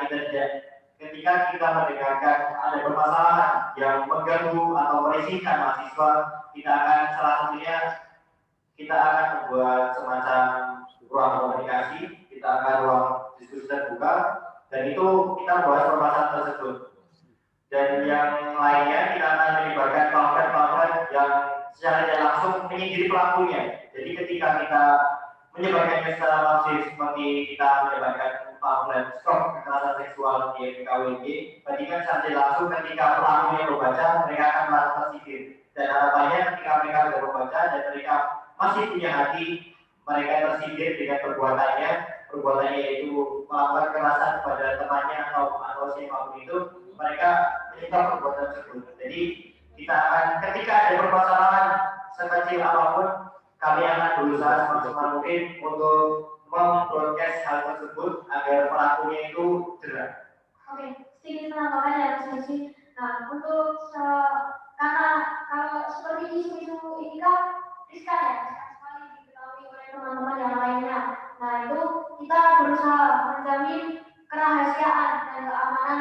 ketika kita mendengarkan ada permasalahan yang mengganggu atau merisihkan mahasiswa, kita akan salah satunya kita akan membuat semacam ruang komunikasi, kita akan ruang diskusi terbuka, dan itu kita membahas permasalahan tersebut. Dan yang lainnya kita akan melibatkan pamflet-pamflet yang secara tidak langsung menyindir pelakunya. Jadi ketika kita menyebarkannya secara masif seperti kita menyebarkan pamflet stop kekerasan seksual di FKWG, berarti kan secara tidak langsung ketika pelakunya membaca, mereka akan merasa tersindir. Dan harapannya ketika mereka sudah membaca dan mereka masih punya hati, mereka tersindir dengan perbuatannya yaitu melakukan kekerasan kepada temannya atau siapapun itu, mereka menyetop perbuatan tersebut. Jadi kita akan ketika ada permasalahan sekecil apapun, kami akan berusaha semaksimal mungkin untuk membroadcast hal tersebut agar pelakunya itu jerah. Oke, sedikit penambahan dari sisi. Nah, untuk karena kalau seperti isu-isu ini kan riskan ya, riskan sekali diketahui oleh teman-teman yang lainnya. Nah, itu kita berusaha menjamin kerahasiaan dan keamanan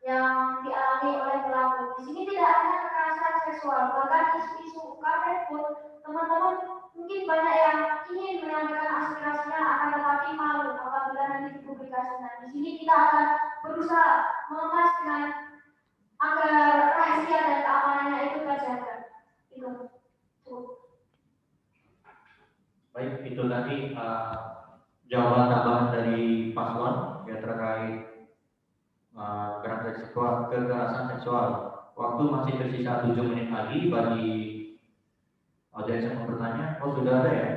yang dialami oleh pelaku. Di sini tidak hanya kekerasan seksual, bahkan isu-isu UKT pun teman-teman mungkin banyak yang ingin menyampaikan aspirasinya akan tetapi malu apabila nanti dipublikasikan. Di sini kita akan berusaha mengemas dengan agar rahasia dan keamanannya itu terjaga. Itu. Baik, itu tadi jawaban tambahan dari paslon yang terkait kekerasan seksual. Waktu masih tersisa 7 menit lagi bagi audiens yang mau bertanya. Oh, sudah ada ya?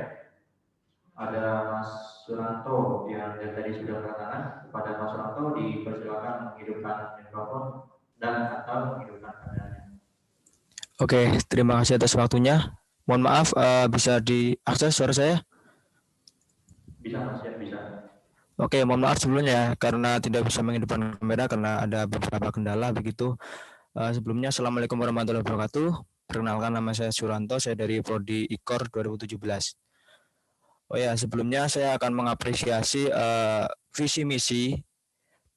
Ada Mas Suranto yang tadi sudah bertanya. Kepada Mas Suranto dipersilakan menghidupkan mikrofon dan atau menghidupkan kameranya. Oke, terima kasih atas waktunya. Mohon maaf, bisa diakses suara saya? Bisa Mas, ya bisa. Oke, mohon maaf sebelumnya karena tidak bisa menghidupkan kamera karena ada beberapa kendala begitu. Sebelumnya, Assalamualaikum warahmatullahi wabarakatuh. Perkenalkan, nama saya Suranto, saya dari Prodi IKOR 2017. Oh ya, sebelumnya saya akan mengapresiasi visi misi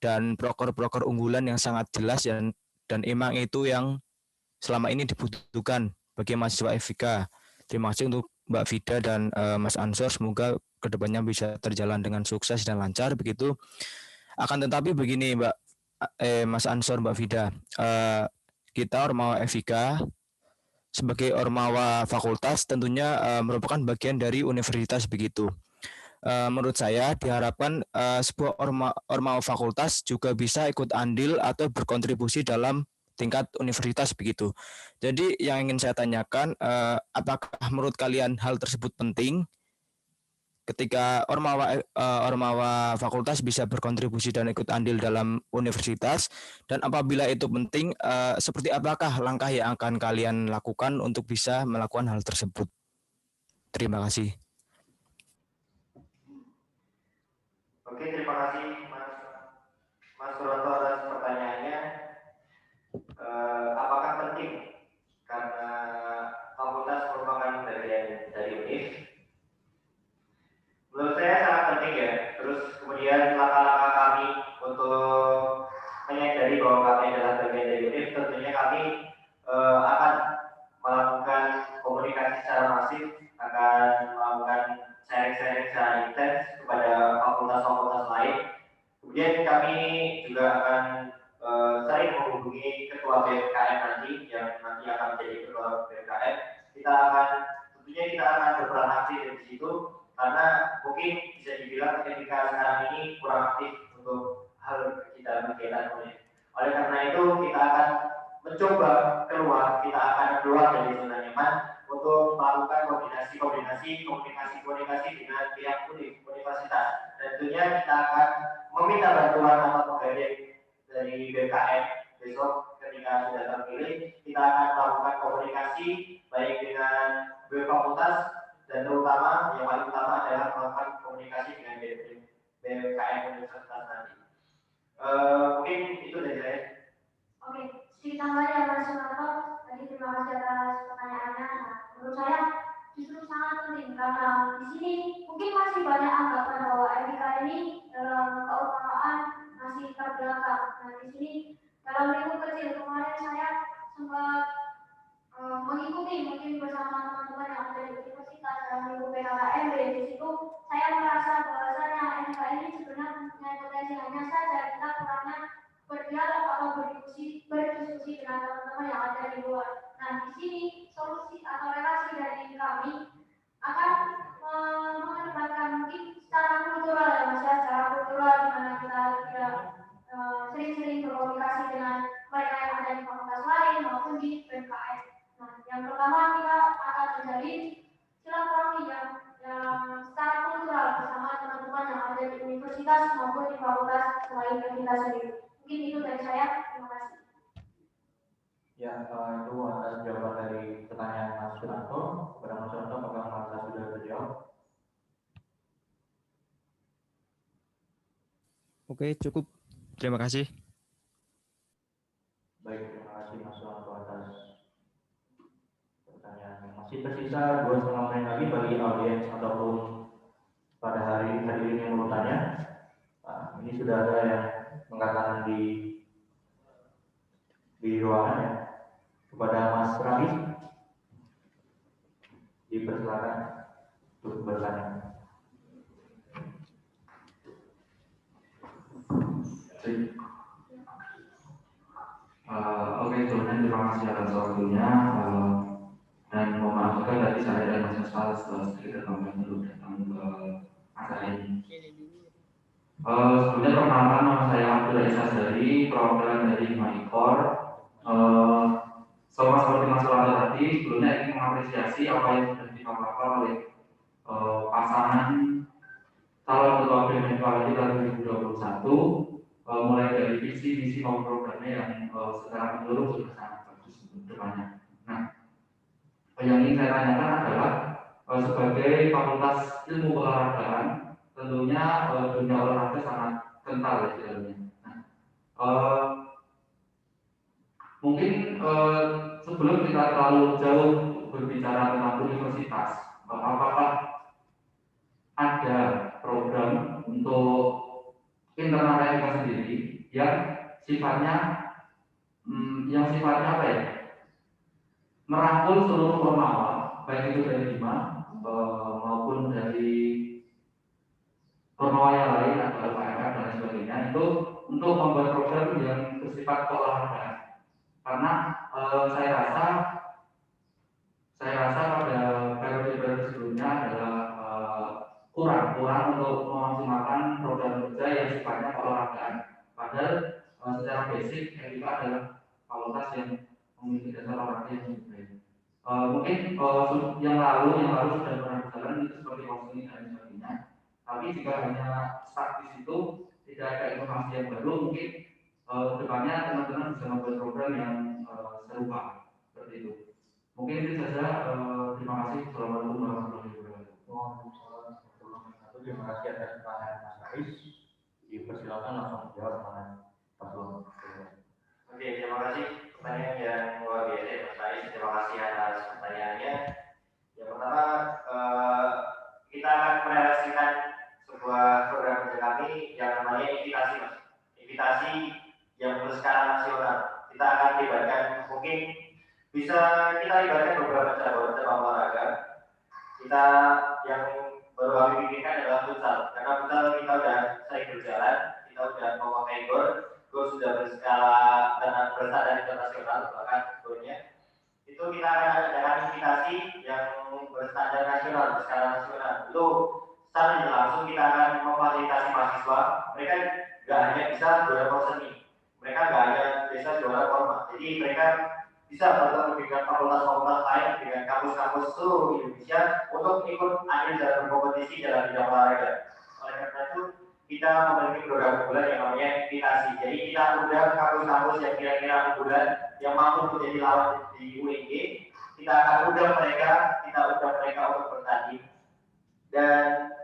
dan proker-proker unggulan yang sangat jelas dan emang itu yang selama ini dibutuhkan bagi mahasiswa FIK. Terima kasih untuk Mbak Vida dan Mas Ansor, semoga kedepannya bisa terjalan dengan sukses dan lancar begitu. Akan tetapi begini Mas Ansor, Mbak Vida, kita Ormawa FIK sebagai Ormawa fakultas tentunya merupakan bagian dari universitas begitu. Menurut saya diharapkan sebuah Ormawa fakultas juga bisa ikut andil atau berkontribusi dalam tingkat universitas begitu. Jadi yang ingin saya tanyakan, apakah menurut kalian hal tersebut penting ketika Ormawa fakultas bisa berkontribusi dan ikut andil dalam universitas, dan apabila itu penting, seperti apakah langkah yang akan kalian lakukan untuk bisa melakukan hal tersebut? Terima kasih. Oke, terima kasih Mas Suranto atas pertanyaannya. Apakah penting? Karena fakultas merupakan bagian dari UNIF. Menurut saya sangat penting ya. Terus kemudian langkah-langkah kami untuk menyadari bahwa kami adalah bagian dari UNIF, tentunya kami akan melakukan komunikasi secara masif, akan melakukan sharing-sharing secara intens kepada fakultas-fakultas lain. Kemudian kami juga akan sering menghubungi ketua BMKM nanti yang nanti akan menjadi ketua BMKM. Tentunya kita akan berperan aktif di situ karena mungkin bisa dibilang ketika sekarang ini kurang aktif untuk hal kita kegiatan UNIF. Oleh karena itu kita akan mencoba kita akan keluar dari zona nyaman untuk melakukan komunikasi dengan pihak universitas. Dan tentunya kita akan meminta bantuan atau penggandeng dari BMKM besok ketika sudah terpilih. Kita akan melakukan komunikasi baik dengan fakultas dan terutama yang paling utama adalah melakukan komunikasi dengan BMKM universitas nanti. Mungkin itu dari saya. Oke, sedikit tambahan ya Mas Sumarto. Tadi terima kasih atas pertanyaannya. Nah, menurut saya justru sangat penting karena di sini mungkin masih banyak anggapan bahwa FIK ini dalam keutamaan masih terbelakang. Nah, di sini FKMB. Di situ saya merasa bahwasanya MK ini sebenarnya mempunyai potensi, hanya saja kita kurangnya berdialog atau berdiskusi dengan teman-teman yang ada di luar. Nah, di sini solusi atau relasi dari kami akan mengedepankan mungkin secara kultural ya Mas ya, secara kultural di mana kita tidak sering-sering berkomunikasi dengan mereka yang ada di fakultas lain maupun di BMKM. Nah, yang pertama kita akan menjalin silaturahmi yang secara kultural bersama teman-teman yang ada di universitas maupun di fakultas selain yang kita sendiri. Mungkin itu dari saya. Terima kasih. Ya, itu atas jawaban dari pertanyaan Mas Suranto. Kepada Mas Suranto, apakah Mas sudah terjawab? Oke, cukup. Terima kasih. Baik, terima kasih Mas Suranto atas pertanyaannya. Masih tersisa 2,5 menit lagi bagi audiens ataupun pada hari ini yang mau bertanya. Ini sudah ada yang mengatakan di ruangan ya. Kepada Mas Rabi, dipersilakan untuk bertanya. Oke, sebelumnya terima kasih atas waktunya dan mohon maaf juga tadi saya dan Mas Sal sedikit terlambat untuk datang ke acara ini. Sebelumnya perkenalkan, nama saya Abdul Isa dari perwakilan dari Maikor. Sama seperti Mas Suranto tadi, sebelumnya ingin mengapresiasi apa yang sudah dipaparkan oleh pasangan calon ketua BEM Evaluasi 2021, mulai dari visi, misi maupun programnya yang secara menyeluruh sudah sangat bagus untuk depannya. Nah, yang ingin saya tanyakan adalah sebagai Fakultas Ilmu Keolahragaan, tentunya dunia olahraga sangat kental ya di dalamnya. Nah, mungkin sebelum kita terlalu jauh berbicara tentang universitas, apakah ada program untuk internal FK sendiri yang sifatnya apa ya, merangkul seluruh ormawa, baik itu dari Hima maupun dari ormawa yang lain atau LKMF dan sebagainya, itu untuk membuat program yang bersifat keolahragaan. Karena saya rasa pada periode sebelumnya adalah kurang untuk memaksimalkan program kerja yang sifatnya keolahragaan. Padahal secara basic FIK adalah fakultas yang memiliki dasar olahraga yang cukup baik. Mungkin yang lalu sudah pernah berjalan itu seperti counseling dan sebagainya. Tapi jika hanya stuck di situ, tidak ada informasi yang baru, mungkin depannya teman-teman bisa membuat program yang serupa seperti itu. Mungkin itu saja. Terima kasih. Assalamualaikum warahmatullahi wabarakatuh. Terima kasih atas pertanyaan Mas Aris. Dipersilakan langsung menjawab oleh Paslon. Oke, terima kasih pertanyaan yang luar biasa Mas Aris. Terima kasih atas pertanyaannya. Yang pertama, kita akan merealisasikan sebuah program kerja kami yang namanya invitasi, Mas. Invitasi yang berskala nasional. Kita akan libatkan, mungkin bisa kita libatkan beberapa cabang olahraga. Kita yang baru kami pikirkan adalah futsal, karena futsal kita udah sering berjalan, kita udah memakai gor sudah berskala dan berstandar internasional, bahkan gornya itu kita akan adakan invitasi yang berstandar nasional, berskala nasional. Itu secara langsung kita akan memfasilitasi mahasiswa, mereka nggak hanya bisa juara seni, mereka nggak hanya bisa juara formal, jadi mereka bisa bertemu dengan fakultas-fakultas lain, dengan kampus-kampus seluruh Indonesia untuk ikut andil dalam berkompetisi dalam bidang olahraga. Oleh karena itu, kita memiliki program unggulan yang namanya invitasi. Jadi kita undang kampus-kampus yang kira-kira unggulan yang mampu menjadi lawan di UNJ. Kita akan undang mereka untuk bertanding. Dan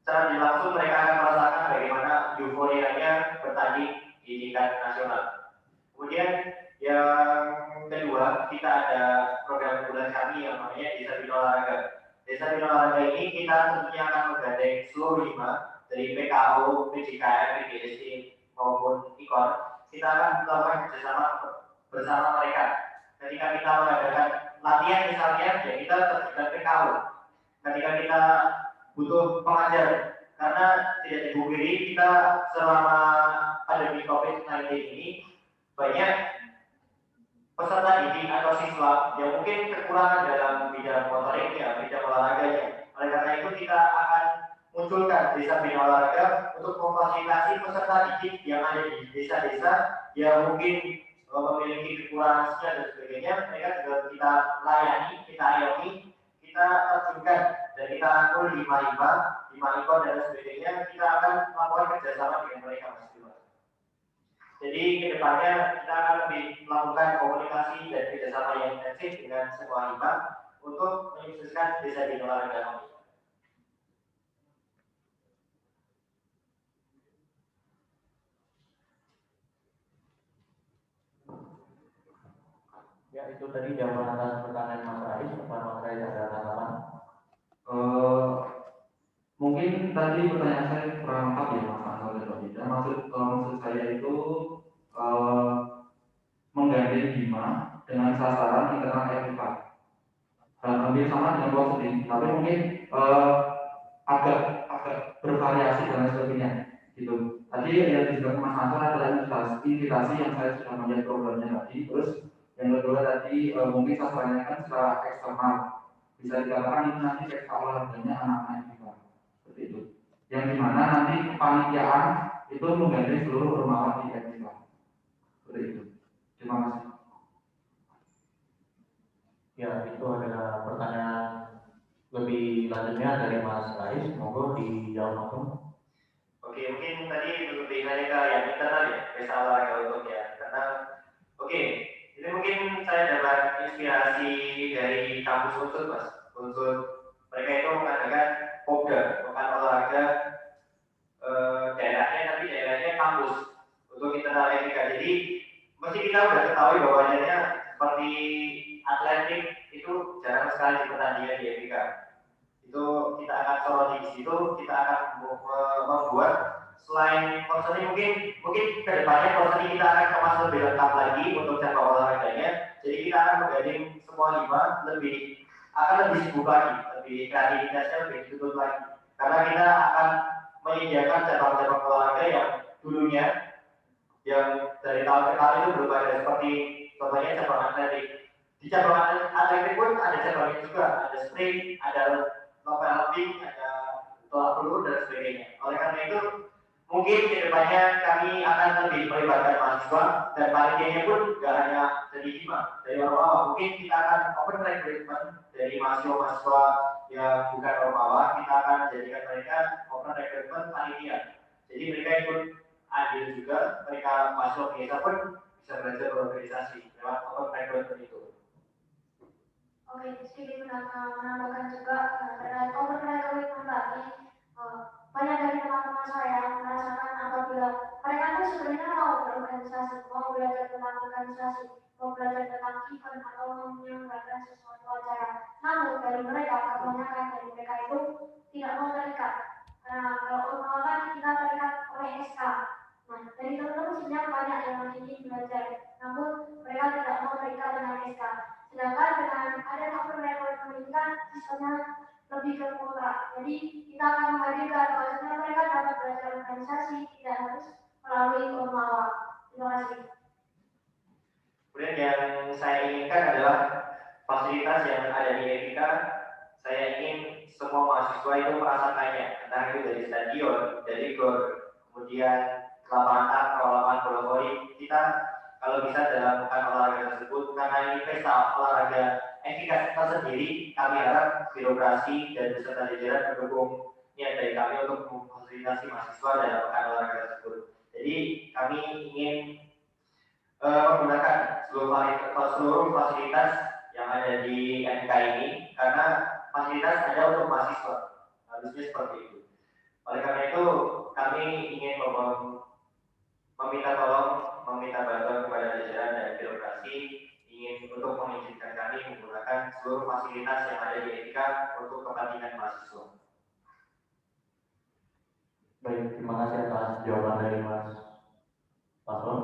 secara langsung mereka akan merasakan bagaimana euforianya bertanding di tingkat nasional. Kemudian yang kedua, kita ada program unggulan kami yang namanya Desa Bina Olahraga. Desa Bina Olahraga ini kita tentunya akan menggandeng seluruh Hima dari PKU, PJKM, PGSD maupun IKOR. Kita akan melakukan kerjasama bersama mereka. Ketika kita mengadakan latihan misalnya, ya kita terlibat PKU. Ketika kita butuh pengajar, karena tidak dipungkiri kita selama pandemi COVID-19 ini banyak peserta didik atau siswa yang mungkin kekurangan dalam bidang motoriknya, bidang olahraganya. Oleh karena itu kita akan munculkan desa bina olahraga untuk memfasilitasi peserta didik yang ada di desa-desa yang mungkin memiliki kekurangan dan sebagainya. Mereka juga kita layani, kita ayomi, kita terjunkan dan kita rangkul lima dan sebagainya. Kita akan melakukan kerjasama dengan mereka masing-masing. Jadi kedepannya kita akan lebih melakukan komunikasi dan kerjasama yang intensif dengan semua hima untuk menyukseskan desa bina olahraga kami. Ya, itu tadi jawaban atas pertanyaan Mas Rais. Apa Mas Rais ada tanggapan? Mungkin tadi pertanyaan saya kurang lengkap ya Mas Ansor dan Mbak Ida. Maksud saya itu menggandeng hima dengan sasaran internal FIK. Hampir sama dengan posting, tapi mungkin agak bervariasi dan lain sebagainya. Gitu. Tadi yang disebut Mas Ansor adalah invitasi yang saya sudah melihat programnya tadi. Terus yang kedua tadi mungkin sasarannya kan secara eksternal. Bisa dikatakan itu nanti sektor olahraganya anak-anak kita. Seperti itu. Yang dimana nanti kepanitiaan itu menggandeng seluruh ormawa di FIK. Seperti itu. Terima kasih. Ya, itu adalah pertanyaan lebih lanjutnya dari Mas Rais. Monggo dijawab langsung. Oke, mungkin tadi lebih nanya ke yang internal ya, desa olahraga untuk ya. Karena oke, ini mungkin saya dapat inspirasi dari kampus Unsur, Mas. Unsur mereka itu mengadakan POBDA, pekan olahraga daerahnya, tapi daerahnya kampus untuk internal FIK. Jadi mesti kita udah ketahui bahwanya seperti atletik itu jarang sekali di pertandingan di FIK. Itu kita akan soroti di situ, kita akan membuat selain konsernya mungkin kedepannya konsernya kita akan kemas lebih lengkap lagi untuk cabang olahraganya. Jadi kita akan menggandeng semua lima akan lebih sibuk lagi, lebih kreativitasnya lebih ditutup lagi. Karena kita akan menyediakan cabang-cabang olahraga yang dulunya yang dari tahun ke tahun itu belum ada, seperti contohnya cabang atletik. Di cabang atletik pun ada cabangnya juga, ada sprint, ada lompat-lompat, ada tolak peluru dan sebagainya. Oleh karena itu, mungkin kedepannya kami akan lebih melibatkan mahasiswa dan panitianya pun tidak hanya dari hima, dari ormawa. Mungkin kita akan open recruitment dari mahasiswa yang bukan ormawa, kita akan jadikan mereka open recruitment panitia. Jadi mereka ikut adil juga, mereka mahasiswa biasa pun bisa belajar berorganisasi lewat open recruitment itu. Oke, sedikit menambahkan juga terkait open recruitment tadi. Banyak dari teman-teman saya merasakan apabila mereka itu sebenarnya mau berorganisasi, mau belajar tentang organisasi, mau belajar tentang event atau menyelenggarakan sesuatu acara. Namun dari mereka, kebanyakan dari mereka itu tidak mau terikat. Kalau kan kita terikat oleh SK. Nah, dari teman-teman sebenarnya banyak yang ingin belajar, namun mereka tidak mau terikat dengan SK. Sedangkan dengan ada open recruitment ini kan siswanya lebih ke kontrak. Jadi kita akan menghadirkan bahwasanya mereka dapat belajar organisasi, tidak harus melalui ormawa. Terima kasih. Kemudian yang saya inginkan adalah fasilitas yang ada di FIK. Saya ingin semua mahasiswa itu merasakannya, entah itu dari stadion, dari gor, kemudian lapangan takraw, lapangan bola voli. Kita kalau bisa dalam pekan olahraga tersebut, karena ini pesta olahraga FIK tersendiri, kami harap birokrasi dan beserta jajaran mendukung niat dari kami untuk memfasilitasi mahasiswa dalam pekan olahraga tersebut. Jadi kami ingin menggunakan seluruh fasilitas yang ada di FIK ini, karena fasilitas ada untuk mahasiswa, harusnya seperti itu. Oleh karena itu, kami ingin meminta bantuan kepada jajaran dan birokrasi ingin untuk mengizinkan kami menggunakan seluruh fasilitas yang ada di FIK untuk kepentingan mahasiswa. Baik, terima kasih atas jawaban dari Mas Paslon.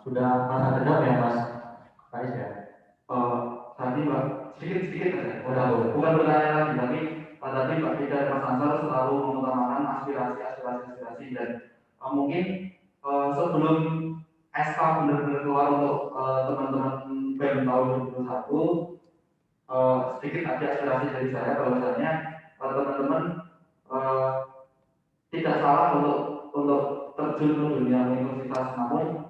Sudah merasa terjawab ya Mas Rais ya? Tadi Mbak, sedikit saja, bukan pertanyaan lagi, tapi tadi Pak Fida dan Mas Ansor selalu mengutamakan aspirasi dan mungkin sebelum SK benar-benar keluar untuk teman-teman BEM tahun 2021, sedikit aja aspirasi dari saya bahwasanya teman-teman tidak salah untuk terjun ke dunia universitas, namun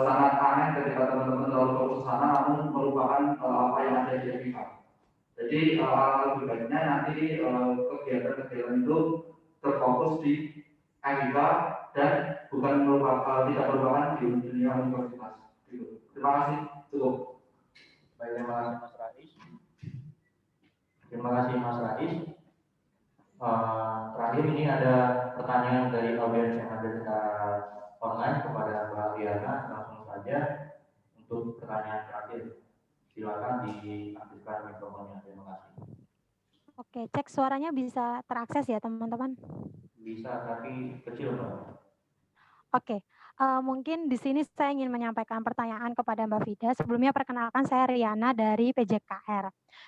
sangat aneh ketika teman-teman lalu fokus ke sana namun melupakan apa yang ada di FIK. Jadi lebih baiknya nanti kegiatan-kegiatan itu terfokus di FIK dan bukan tidak merupakan di dunia universitas. Gitu. Terima kasih. Cukup. Baik, terima kasih Mas Rais. Terima kasih Mas Rais. Terakhir ini ada pertanyaan dari audiens yang ada secara online kepada Mbak Liana. Langsung saja untuk pertanyaan terakhir. Silakan diaktifkan mikrofonnya. Terima kasih. Oke, cek suaranya bisa terakses ya teman-teman? Bisa, tapi kecil Mbak. Oke, mungkin di sini saya ingin menyampaikan pertanyaan kepada Mbak Fida. Sebelumnya perkenalkan saya Riana dari PJKR.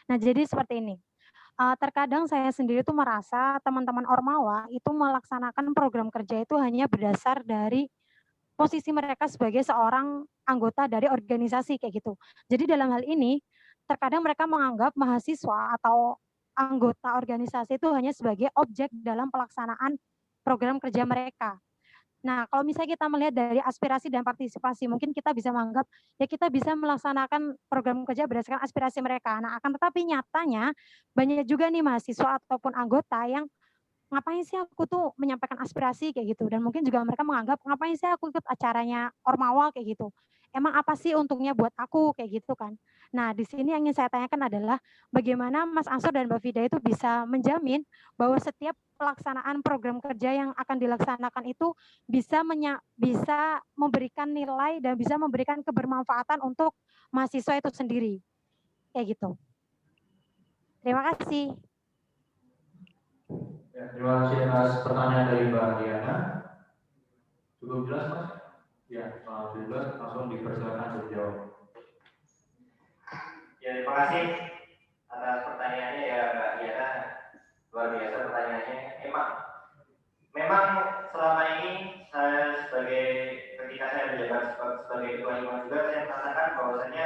Nah, jadi seperti ini. Terkadang saya sendiri tuh merasa teman-teman Ormawa itu melaksanakan program kerja itu hanya berdasar dari posisi mereka sebagai seorang anggota dari organisasi kayak gitu. Jadi dalam hal ini, terkadang mereka menganggap mahasiswa atau anggota organisasi itu hanya sebagai objek dalam pelaksanaan program kerja mereka. Nah, kalau misalnya kita melihat dari aspirasi dan partisipasi, mungkin kita bisa menganggap ya kita bisa melaksanakan program kerja berdasarkan aspirasi mereka. Nah, akan tetapi nyatanya banyak juga nih mahasiswa ataupun anggota yang ngapain sih aku tuh menyampaikan aspirasi kayak gitu, dan mungkin juga mereka menganggap ngapain sih aku ikut acaranya Ormawa kayak gitu. Emang apa sih untungnya buat aku kayak gitu kan. Nah, di sini yang ingin saya tanyakan adalah bagaimana Mas Ansor dan Mbak Fida itu bisa menjamin bahwa setiap pelaksanaan program kerja yang akan dilaksanakan itu bisa memberikan nilai dan bisa memberikan kebermanfaatan untuk mahasiswa itu sendiri. Kayak gitu. Terima kasih. Ya, terima kasih atas pertanyaan dari Mbak Diana. Cukup jelas Mas? Ya, cukup jelas. Langsung dipersilakan untuk jawab. Ya, terima kasih atas pertanyaannya ya Mbak Diana. Luar biasa pertanyaannya. Memang selama ini saya ketika saya menjabat sebagai ketua himpunan juga, saya merasakan bahwasanya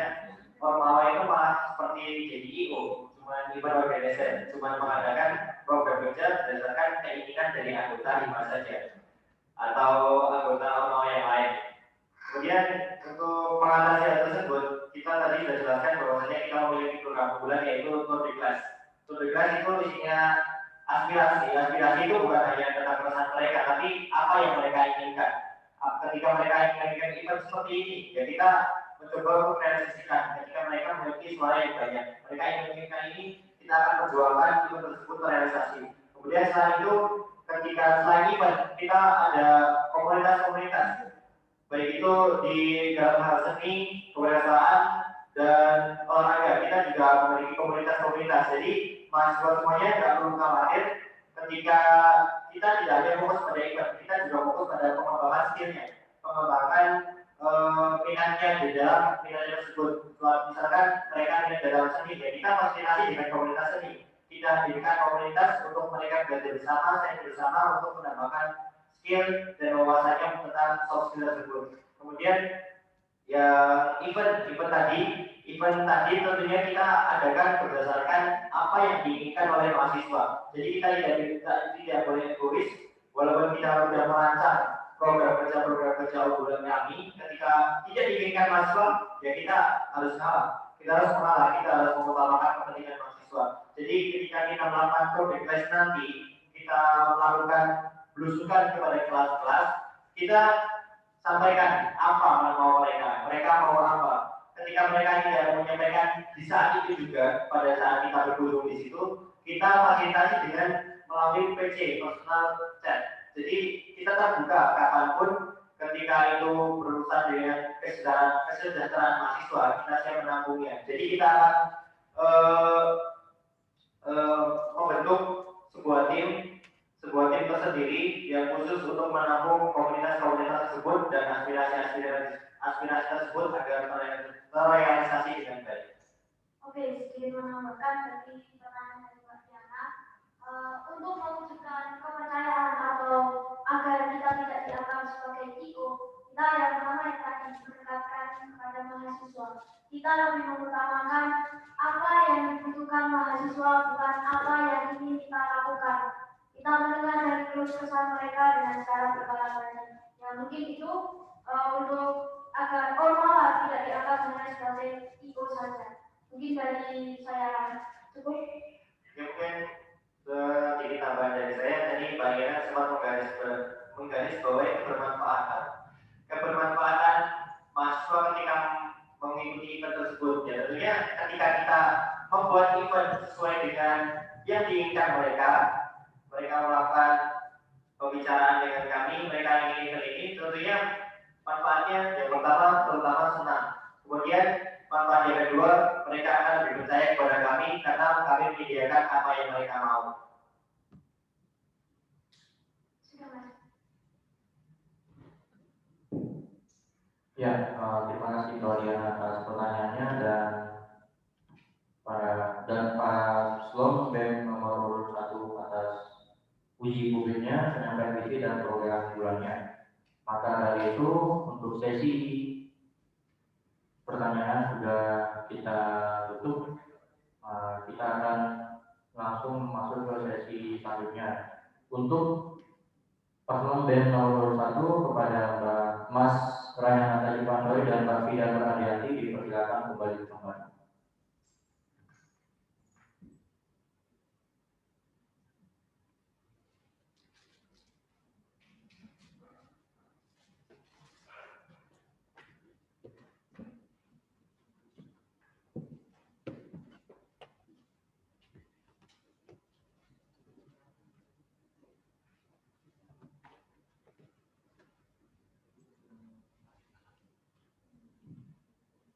Ormawa itu malah seperti JDIO, cuma event organizer, cuma mengadakan program kerja berdasarkan keinginan dari anggota himpunan saja atau anggota Ormawa yang lain. Kemudian untuk mengatasi hal tersebut, kita tadi sudah jelaskan bahwasanya kita memiliki program bulan yaitu Tour de Class. Tour de Class itu isinya aspirasi itu bukan hanya tentang keresahan mereka, tapi apa yang mereka inginkan. Ketika mereka inginkan event seperti ini, ya kita mencoba untuk realisasikan. Ketika mereka memiliki suara yang banyak, mereka inginkan ini, kita akan perjuangkan event tersebut terrealisasi. Kemudian setelah itu, ketika selain event, kita ada komunitas-komunitas, baik itu di dalam hal seni, kewirausahaan, dan olahraga. Kita juga memiliki komunitas-komunitas. Jadi mahasiswa semuanya tidak perlu khawatir ketika kita tidak hanya fokus pada event, kita juga fokus pada pengembangan skillnya, pengembangan minatnya di dalam minatnya tersebut. Misalkan mereka minat dalam seni, ya kita fasilitasi dengan komunitas seni. Kita hadirkan komunitas untuk mereka belajar bersama, saya bersama untuk menambahkan skill dan wawasannya tentang soft skill tersebut. Kemudian ya event tadi tentunya kita adakan berdasarkan apa yang diinginkan oleh mahasiswa. Jadi kita tidak boleh egois, walaupun kita sudah merancang program kerja unggulan kami, ketika tidak diinginkan mahasiswa, ya kita harus kalah. Kita harus mengalah, kita harus mengutamakan kepentingan mahasiswa. Jadi ketika kita melakukan program kelas nanti, kita melakukan belusukan kepada kelas-kelas, kita sampaikan apa mau mereka mau apa. Ketika mereka tidak menyampaikan di saat itu juga, pada saat kita berkunjung di situ, kita fasilitasi dengan melalui PC, personal chat. Jadi kita terbuka kapanpun ketika itu berurusan dengan kesejahteraan mahasiswa, kita siap menampungnya. Jadi kita akan membentuk sebuah tim tersendiri yang khusus untuk menampung komunitas-komunitas tersebut dan aspirasi tersebut agar terrealisasi dengan baik. Oke, sedikit menambahkan menambahkan dari pertanyaan dari Mbak Diana, untuk mewujudkan kepercayaan atau agar kita tidak dianggap sebagai IO, kita yang pertama yang tadi mendekatkan kepada mahasiswa. Kita lebih mengutamakan apa yang dibutuhkan mahasiswa, bukan apa yang ingin kita lakukan. Kita mendengar dari keluh kesah mereka dengan cara berkala-kala. Ya mungkin itu untuk agar Ormawa tidak dianggap hanya sebagai IO saja. Mungkin dari saya cukup. Ya, mungkin sedikit tambahan dari saya. Tadi Mbak Diana sempat menggaris bahwa kebermanfaatan. Kebermanfaatan mahasiswa ketika mengikuti event tersebut. Ya tentunya ketika kita membuat event sesuai dengan yang diinginkan mereka melakukan pembicaraan dengan kami, mereka ingin event ini, tentunya manfaatnya yang pertama terutama senang. Kemudian manfaat yang kedua, mereka akan lebih percaya kepada kami karena kami menyediakan apa yang mereka mau. Ya, terima kasih Claudia atas pertanyaannya dan Pak Slom BEM nomor 1 atas uji publiknya, penyampaian visi dan program bulannya. Maka dari itu untuk sesi pertanyaan sudah kita tutup. Kita akan langsung masuk ke sesi selanjutnya. Untuk Paslon BEM nomor 1 kepada Mas Rayana Tadi Pandoy dan Mbak Fida Nurhadiati dipersilakan kembali ke tempat.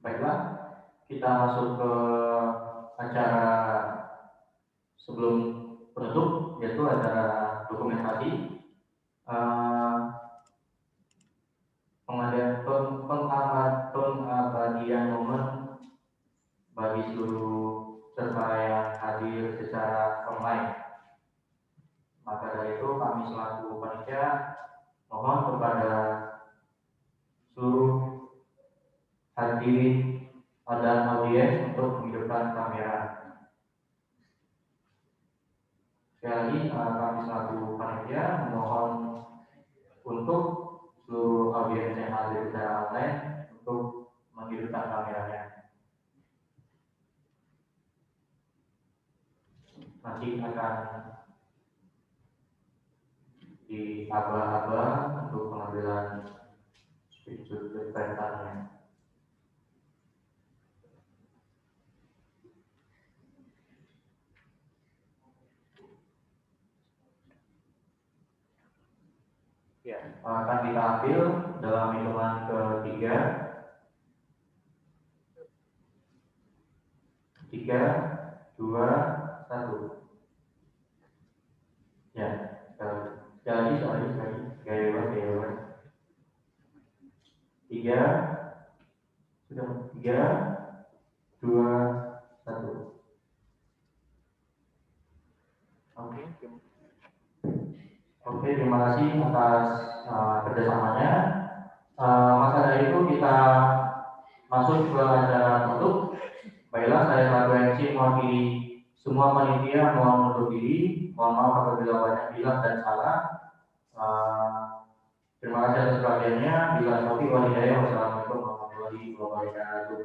Baiklah, kita masuk ke acara sebelum penutup, yaitu acara dokumentasi pengabadian momen bagi seluruh peserta yang hadir secara online. Maka dari itu kami selaku panitia mohon kepada seluruh hadirin dan audiens untuk menghidupkan kamera. Sekali lagi kami selaku panitia mohon untuk seluruh audiens yang hadir secara online untuk menghidupkan kameranya. Nanti akan diaba-aba untuk pengambilan screenshot perintahnya. Ya, akan kita ambil dalam hitungan ketiga. 3, 2, 1. Ya, sekali lagi. 3, sudah 3, 2, 1. Oke, terima kasih atas kerjasamanya. Maka dari itu kita masuk ke acara penutup. Baiklah, saya selaku MC mewakili semua panitia mohon undur diri. Mohon maaf apabila banyak bilang dan salah. Terima kasih atas perhatiannya. Bila taufiq wal hidayah. Wassalamualaikum warahmatullahi wabarakatuh.